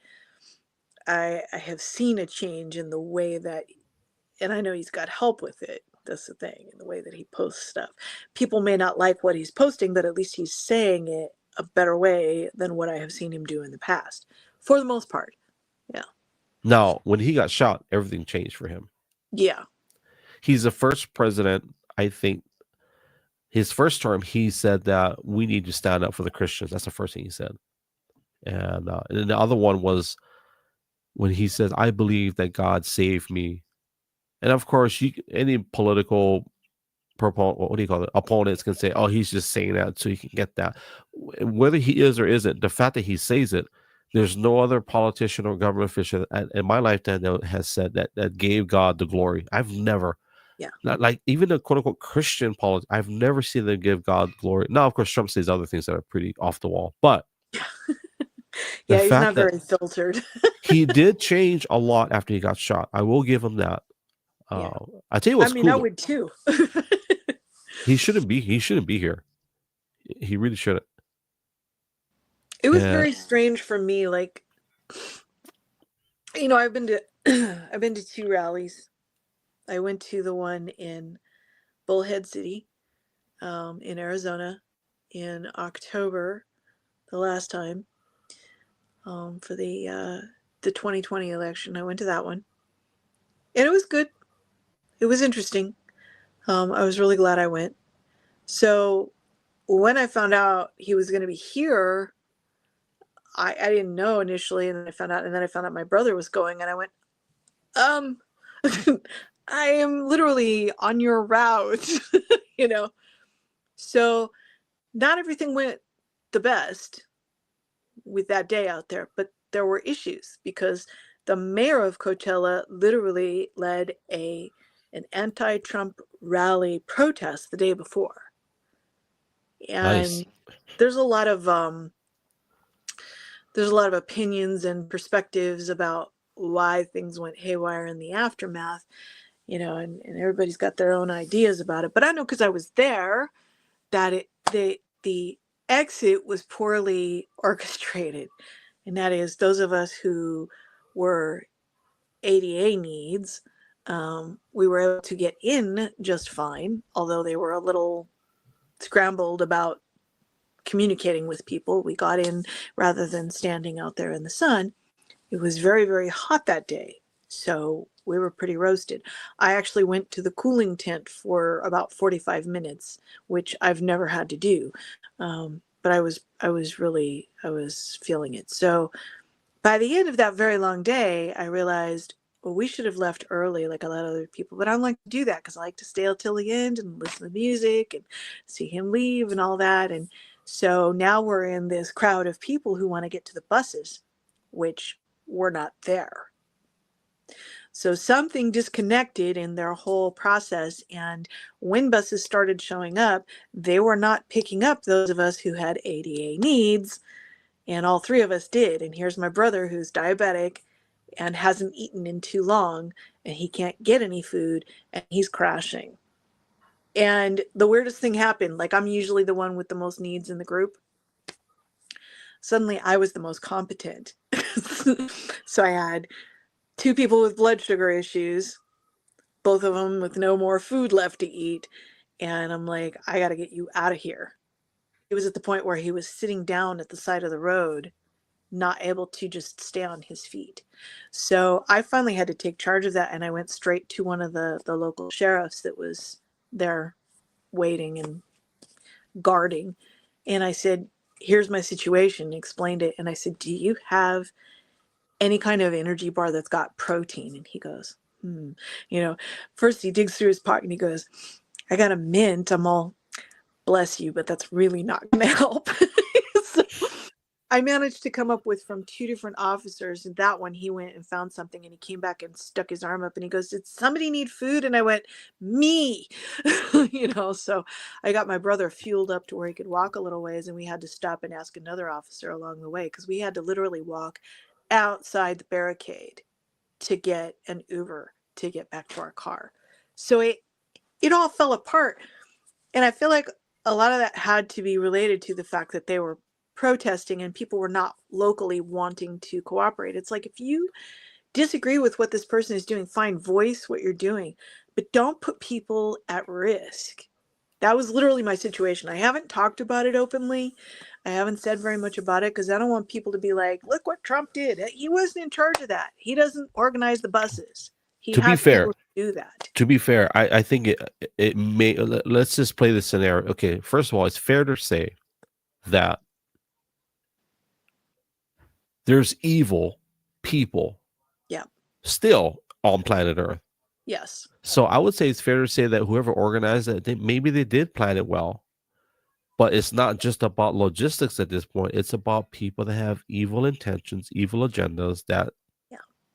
B: I have seen a change in the way that, and I know he's got help with it. That's the thing, in the way that he posts stuff. People may not like what he's posting, but at least he's saying it a better way than what I have seen him do in the past, for the most part. Yeah.
A: Now, when he got shot, everything changed for him.
B: Yeah.
A: He's the first president, I think, his first term, he said that we need to stand up for the Christians. That's the first thing he said. And then the other one was when he says, I believe that God saved me. And of course, any political what do you call it? Opponents can say, "Oh, he's just saying that so he can get that." Whether he is or isn't, the fact that he says it, there's no other politician or government official in my lifetime that has said that gave God the glory. I've never,
B: Yeah.
A: not like even the quote unquote Christian politics, I've never seen them give God glory. Now, of course, Trump says other things that are pretty off the wall, but the
B: Yeah, he's
A: fact
B: not
A: that
B: very filtered.
A: he did change a lot after he got shot, I will give him that.
B: Yeah.
A: I tell you
B: I
A: what's
B: mean, I
A: cool.
B: would too.
A: He shouldn't be. He shouldn't be here. He really shouldn't.
B: It was
A: Yeah.
B: very strange for me. Like, I've been to I've been to 2 rallies. I went to the one in Bullhead City, in Arizona, in October, the last time, for the 2020 election. I went to that one, and it was good. It was interesting. I was really glad I went. So when I found out he was going to be here, I didn't know initially, and then I found out my brother was going, and I went, um, I am literally on your route, you know. So not everything went the best with that day out there, but there were issues because the mayor of Coachella literally led an anti-Trump rally protest the day before.
A: Nice.
B: And there's a lot of opinions and perspectives about why things went haywire in the aftermath, and everybody's got their own ideas about it. But I know because I was there that the exit was poorly orchestrated, and that is those of us who were ADA needs, we were able to get in just fine, although they were a little scrambled about communicating with people. We got in rather than standing out there in the sun. It was very, very hot that day, so we were pretty roasted. I actually went to the cooling tent for about 45 minutes, which I've never had to do. But I was feeling it. So by the end of that very long day, I realized, well, we should have left early like a lot of other people. But I don't like to do that because I like to stay till the end and listen to music and see him leave and all that. And so now we're in this crowd of people who want to get to the buses, which were not there. So something disconnected in their whole process. And when buses started showing up, they were not picking up those of us who had ADA needs. And all three of us did. And here's my brother who's diabetic and hasn't eaten in too long, and he can't get any food, and he's crashing. And the weirdest thing happened, like I'm usually the one with the most needs in the group. Suddenly I was the most competent. So I had two people with blood sugar issues, both of them with no more food left to eat. And I'm like, I got to get you out of here. It was at the point where he was sitting down at the side of the road, not able to just stay on his feet. So I finally had to take charge of that. And I went straight to one of the local sheriffs that was there waiting and guarding. And I said, here's my situation, explained it. And I said, do you have any kind of energy bar that's got protein? And he goes, first he digs through his pocket and he goes, I got a mint. I'm all, bless you, but that's really not going to help. So I managed to come up with from two different officers. And that one, he went and found something and he came back and stuck his arm up and he goes, did somebody need food? And I went, me, so I got my brother fueled up to where he could walk a little ways. And we had to stop and ask another officer along the way because we had to literally walk outside the barricade to get an Uber to get back to our car. So it all fell apart. And I feel like a lot of that had to be related to the fact that they were protesting and people were not locally wanting to cooperate. It's like, if you disagree with what this person is doing, fine, voice what you're doing, but don't put people at risk. That was literally my situation. I haven't talked about it openly. I haven't said very much about it because I don't want people to be like, look what Trump did. He wasn't in charge of that. He doesn't organize the buses. He
A: To be
B: has
A: fair,
B: people to do that.
A: To be fair, I think it may. Let's just play this scenario. Okay, first of all, it's fair to say that there's evil people
B: Yeah.
A: still on planet Earth.
B: Yes.
A: So I would say it's fair to say that whoever organized it, maybe they did plan it well. But it's not just about logistics at this point. It's about people that have evil intentions, evil agendas that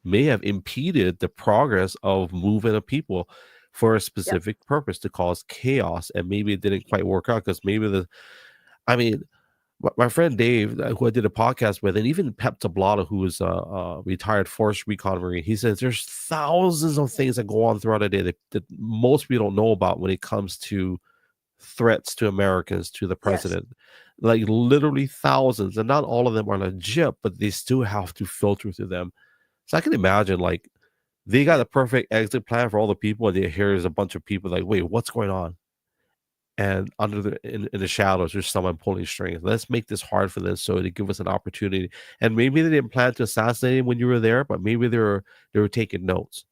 A: may have impeded the progress of moving of people for a specific purpose to cause chaos. And maybe it didn't quite work out because maybe my friend Dave, who I did a podcast with, and even Pep Tablata, who is a retired Force Recon Marine, he says there's thousands of things that go on throughout a day that most people don't know about when it comes to threats to Americans, to the president. Like literally thousands, and not all of them are legit, but they still have to filter through them. So I can imagine, like, they got a perfect exit plan for all the people, and here's a bunch of people like, wait, what's going on? And in the shadows, there's someone pulling strings. Let's make this hard for them so they give us an opportunity. And maybe they didn't plan to assassinate him when you were there, but maybe they were taking notes.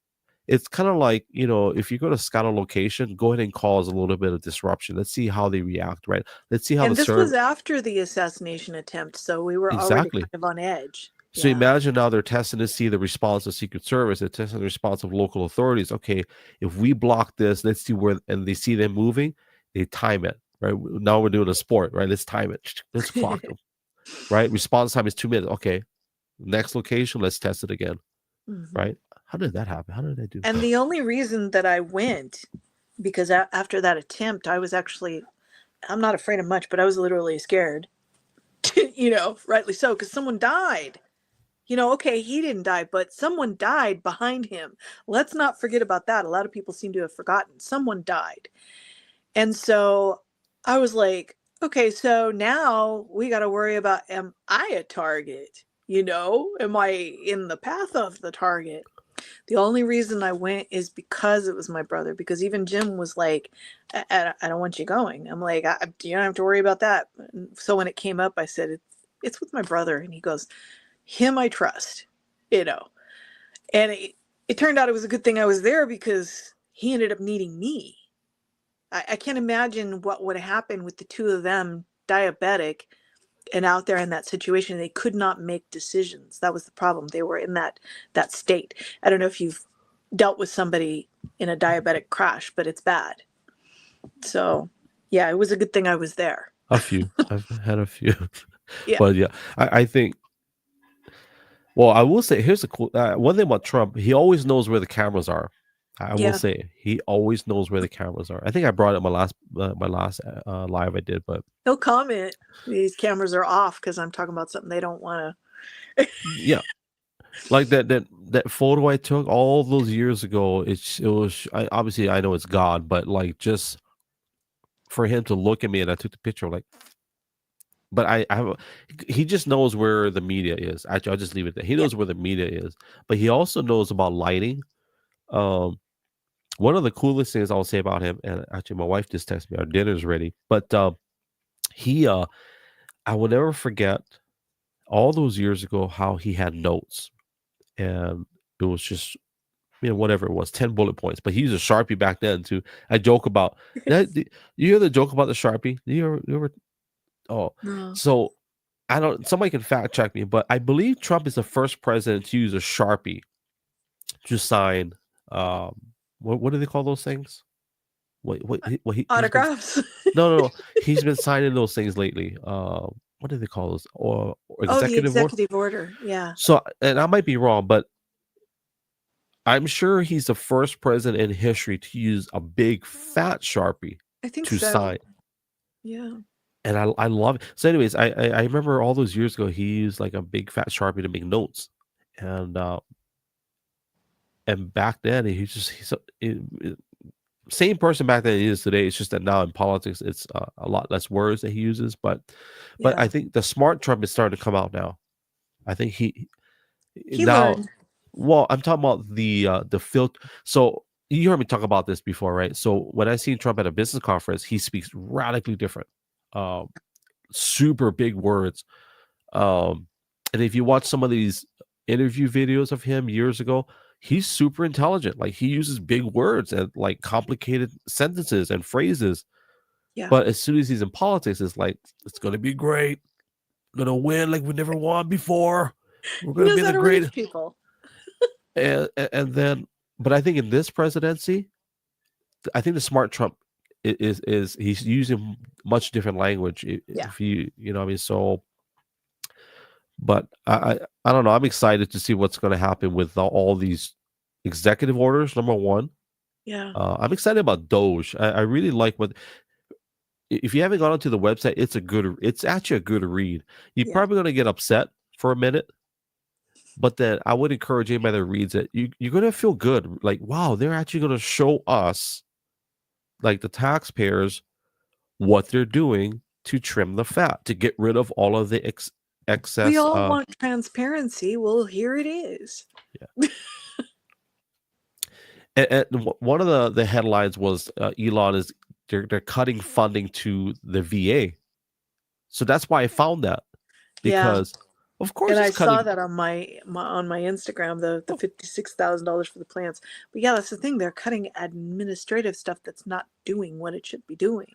A: It's kind of like, if you go to scout a location, go ahead and cause a little bit of disruption. Let's see how they react, right? Let's see how
B: and this was after the assassination attempt, so we were already kind of on edge.
A: So imagine now they're testing to see the response of Secret Service, they're testing the response of local authorities. Okay, if we block this, let's see where, and they see them moving, they time it, right? Now we're doing a sport, right? Let's time it. Let's clock them, right? Response time is 2 minutes. Okay, next location, let's test it again, right? How did that happen? How did I do that?
B: And the only reason that I went, because after that attempt, I was actually, I'm not afraid of much, but I was literally scared, rightly so, because someone died. Okay, he didn't die, but someone died behind him. Let's not forget about that. A lot of people seem to have forgotten. Someone died. And so I was like, okay, so now we got to worry about, am I a target? Am I in the path of the target? The only reason I went is because it was my brother, because even Jim was like, I don't want you going. I'm like, you don't have to worry about that. So when it came up, I said, it's with my brother. And he goes, him I trust, and it turned out it was a good thing I was there because he ended up needing me. I can't imagine what would happen with the two of them diabetic and out there in that situation. They could not make decisions. That was the problem. They were in that state. I don't know if you've dealt with somebody in a diabetic crash, but it's bad. So yeah, it was a good thing I was there.
A: A few. I've had a few. Yeah. But yeah, I think Well, I will say here's the cool one thing about Trump. He always knows where the cameras are. I will
B: Yeah.
A: say he always knows where the cameras are. I think I brought it my last live I did, but
B: He'll comment these cameras are off because I'm talking about something they don't want to.
A: yeah, like that photo I took all those years ago. It was obviously I know it's God, but like just for him to look at me and I took the picture like. But I have he just knows where the media is. Actually, I'll just leave it there. He
B: Yeah.
A: knows where the media is, but he also knows about lighting. Um, One of the coolest things I'll say about him, and actually my wife just texted me, our dinner's ready. But he I will never forget all those years ago how he had notes. And it was just, whatever it was, 10 bullet points. But he used a Sharpie back then too. I joke about that. You hear the joke about the Sharpie? You ever oh
B: No.
A: so I don't somebody can fact check me, but I believe Trump is the first president to use a Sharpie to sign um what do they call those things? He's been
B: Autographs.
A: no. He's been signing those things lately. What do they call those? Or
B: Oh, the
A: executive order.
B: executive order. Yeah.
A: So, and I might be wrong, but I'm sure he's the first president in history to use a big fat Sharpie
B: I think
A: to
B: so.
A: sign.
B: Yeah.
A: And I love it. So, anyways, I remember all those years ago he used like a big fat Sharpie to make notes, and back then same person back then he is today. It's just that now in politics it's a lot less words that he uses, but
B: Yeah.
A: I think the smart Trump is starting to come out now. I think
B: He
A: now.
B: learned.
A: Well, I'm talking about the filter. So you heard me talk about this before, right? So when I see Trump at a business conference, he speaks radically different, um, super big words. And if you watch some of these interview videos of him years ago, he's super intelligent. Like he uses big words and like complicated sentences and phrases.
B: Yeah.
A: But as soon as he's in politics, it's like it's gonna be great. Gonna win like we never won before. We're
B: He
A: gonna
B: knows
A: be
B: how
A: the
B: to reach
A: greatest.
B: people.
A: And then, but I think in this presidency, I think the smart Trump is he's using much different language.
B: Yeah.
A: If you know what I mean. So, but I don't know. I'm excited to see what's going to happen with all these executive orders. Number one,
B: Yeah.
A: I'm excited about Doge. I really like what. If you haven't gone onto the website, it's actually a good read. You're
B: Yeah.
A: probably going to get upset for a minute, but then I would encourage anybody that reads it. You're going to feel good. Like, wow, they're actually going to show us, like the taxpayers, what they're doing to trim the fat, to get rid of all of the excess.
B: We all want transparency. Well, here it is.
A: And one of the headlines was Elon is they're cutting funding to the VA. So that's why I found that,
B: Yeah.
A: because of course
B: And I
A: it's cutting.
B: saw that on my Instagram, the $56,000 for the plants. But yeah, that's the thing. They're cutting administrative stuff that's not doing what it should be doing.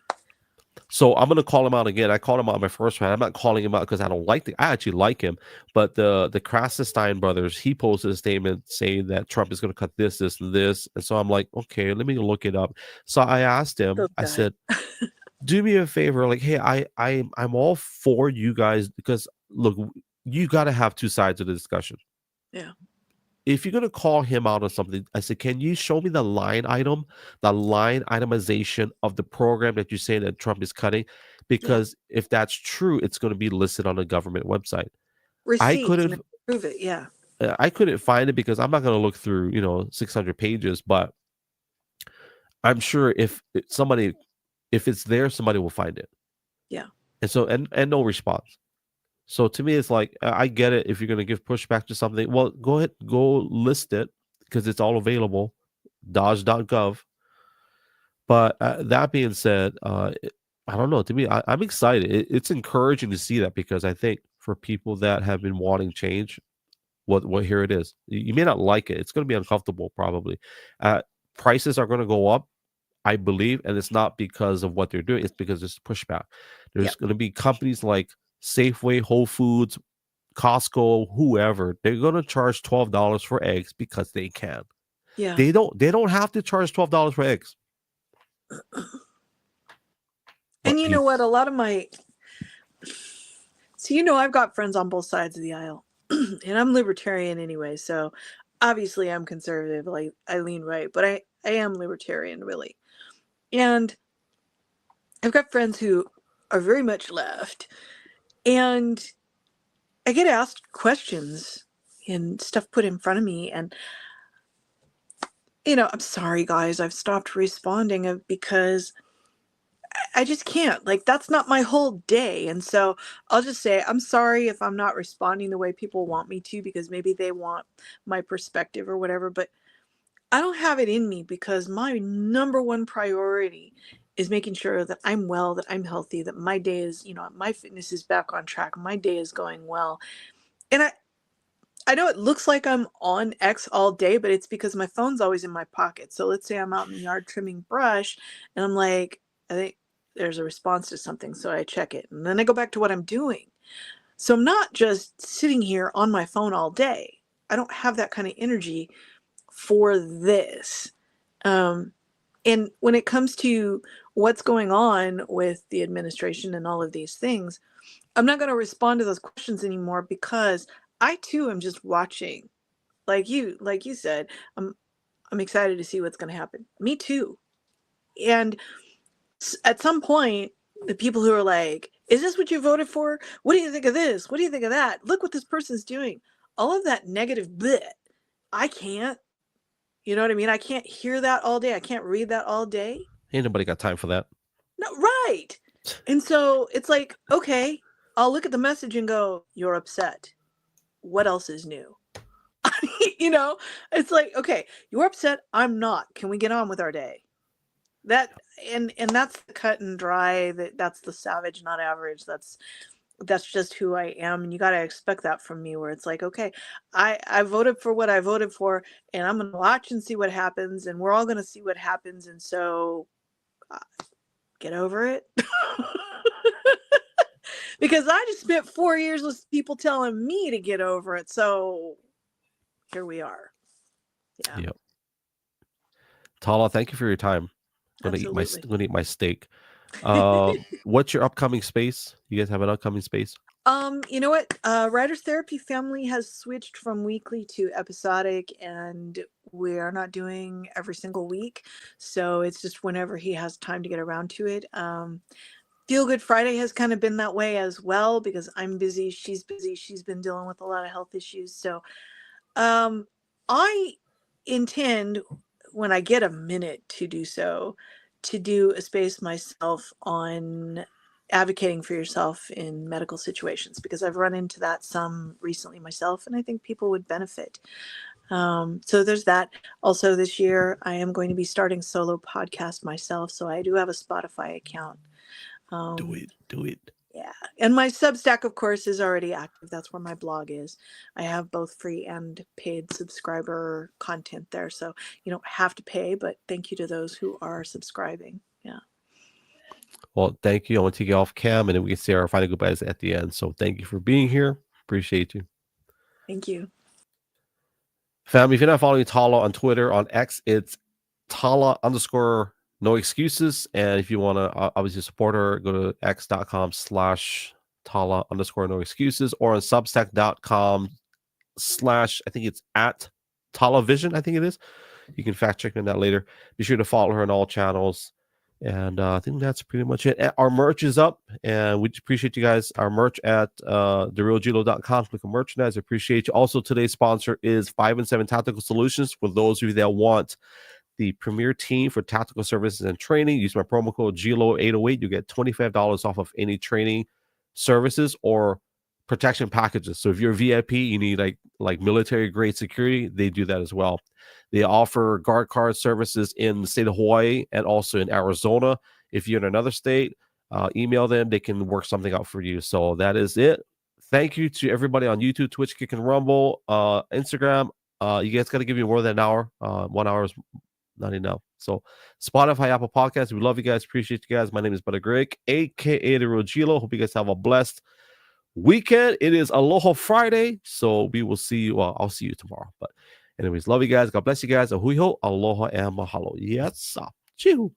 A: So I'm gonna call him out again. I called him out in my first round. I'm not calling him out because I don't like I actually like him. But the Krassenstein brothers, he posted a statement saying that Trump is gonna cut this, this, and this. And so I'm like, okay, let me look it up. So I asked him,
B: Those
A: I
B: guys.
A: said, do me a favor, like, hey, I'm all for you guys because look, you gotta have two sides of the discussion.
B: Yeah.
A: If you're gonna call him out on something, I said, can you show me the line itemization of the program that you're saying that Trump is cutting? Because if that's true, it's going to be listed on the government website.
B: Receipts
A: couldn't-
B: and prove it. Yeah.
A: I couldn't find it because I'm not going to look through 600 pages, but I'm sure if it's there, somebody will find it.
B: Yeah.
A: And so and no response. So to me, it's like, I get it. If you're going to give pushback to something, well, go ahead, go list it because it's all available, dodge.gov. But that being said, I don't know. To me, I'm excited. It's encouraging to see that because I think for people that have been wanting change, what here it is. You may not like it. It's going to be uncomfortable, probably. Prices are going to go up, I believe, and it's not because of what they're doing. It's because there's pushback. There's going to be companies like Safeway, Whole Foods, Costco, whoever. They're going to charge $12 for eggs because they can.
B: Yeah.
A: They don't have to charge $12 for eggs.
B: And you know what? A lot of my, so I've got friends on both sides of the aisle. and I'm libertarian anyway, so obviously I'm conservative. Like I lean right, but I am libertarian really. And I've got friends who are very much left, and I get asked questions and stuff put in front of me, and I'm sorry guys, I've stopped responding because I just can't. Like that's not my whole day. And so I'll just say I'm sorry if I'm not responding the way people want me to, because maybe they want my perspective or whatever, but I don't have it in me, because my number one priority is making sure that I'm well, that I'm healthy, that my day is, my fitness is back on track, my day is going well. And I know it looks like I'm on X all day, but it's because my phone's always in my pocket. So let's say I'm out in the yard trimming brush and I'm like, I think there's a response to something. So I check it and then I go back to what I'm doing. So I'm not just sitting here on my phone all day. I don't have that kind of energy for this. And when it comes to what's going on with the administration and all of these things, I'm not going to respond to those questions anymore, because I too am just watching. Like you said, I'm excited to see what's going to happen. Me too. And at some point, the people who are like, is this what you voted for? What do you think of this? What do you think of that? Look what this person's doing. All of that negative bit. I can't, you know what I mean? I can't hear that all day. I can't read that all day.
A: Ain't nobody got time for that.
B: No, right. And so it's like, okay, I'll look at the message and go, you're upset. What else is new? It's like, okay, you're upset. I'm not. Can we get on with our day? That and that's the cut and dry. That's the savage, not average. That's just who I am, and you got to expect that from me. Where it's like, okay, I voted for what I voted for, and I'm gonna watch and see what happens, and we're all gonna see what happens, and so get over it. Because I just spent 4 years with people telling me to get over it. So here we are. Yeah.
A: Yep. Tala, thank you for your time. I'm gonna
B: Absolutely.
A: eat my steak. What's your upcoming space? You guys have an upcoming space?
B: You know what? Writer's Therapy Family has switched from weekly to episodic, and we are not doing every single week. So it's just whenever he has time to get around to it. Feel Good Friday has kind of been that way as well, because I'm busy, she's busy, she's been dealing with a lot of health issues. So I intend, when I get a minute to do so, to do a space myself on advocating for yourself in medical situations, because I've run into that some recently myself, and I think people would benefit. So there's that. Also this year, I am going to be starting solo podcast myself. So I do have a Spotify account.
A: Do it.
B: Yeah. And my Substack, of course, is already active. That's where my blog is. I have both free and paid subscriber content there. So you don't have to pay, but thank you to those who are subscribing. Yeah.
A: Well, thank you. I want to take you off cam, and then we can say our final goodbyes at the end. So thank you for being here. Appreciate you.
B: Thank you.
A: Family, if you're not following Tala on Twitter, on X, it's Tala_no excuses. And if you want to obviously support her, go to x.com/Tala_no excuses, or on substack.com/ I think it's at Talavision, I think it is. You can fact check on that later. Be sure to follow her on all channels. And I think that's pretty much it. Our merch is up, and we appreciate you guys. Our merch at therealglo.com. Click on merchandise. I appreciate you. Also, today's sponsor is 5 and 7 Tactical Solutions. For those of you that want the premier team for tactical services and training, use my promo code gLO808. You get $25 off of any training services or protection packages. So if you're a VIP, you need like military grade security, they do that as well. They offer guard card services in the state of Hawaii and also in Arizona. If you're in another state, email them. They can work something out for you. So that is it. Thank you to everybody on YouTube, Twitch, Kick and Rumble, Instagram. You guys got to give me more than an hour. 1 hour is not enough. So Spotify, Apple Podcasts, we love you guys. Appreciate you guys. My name is Brother Greg, a.k.a. The Real gLO. Hope you guys have a blessed weekend. It is Aloha Friday, so we will see you. Well, I'll see you tomorrow. But anyways, love you guys. God bless you guys. Ahui ho, aloha, and mahalo. Yes, sir. Chihu.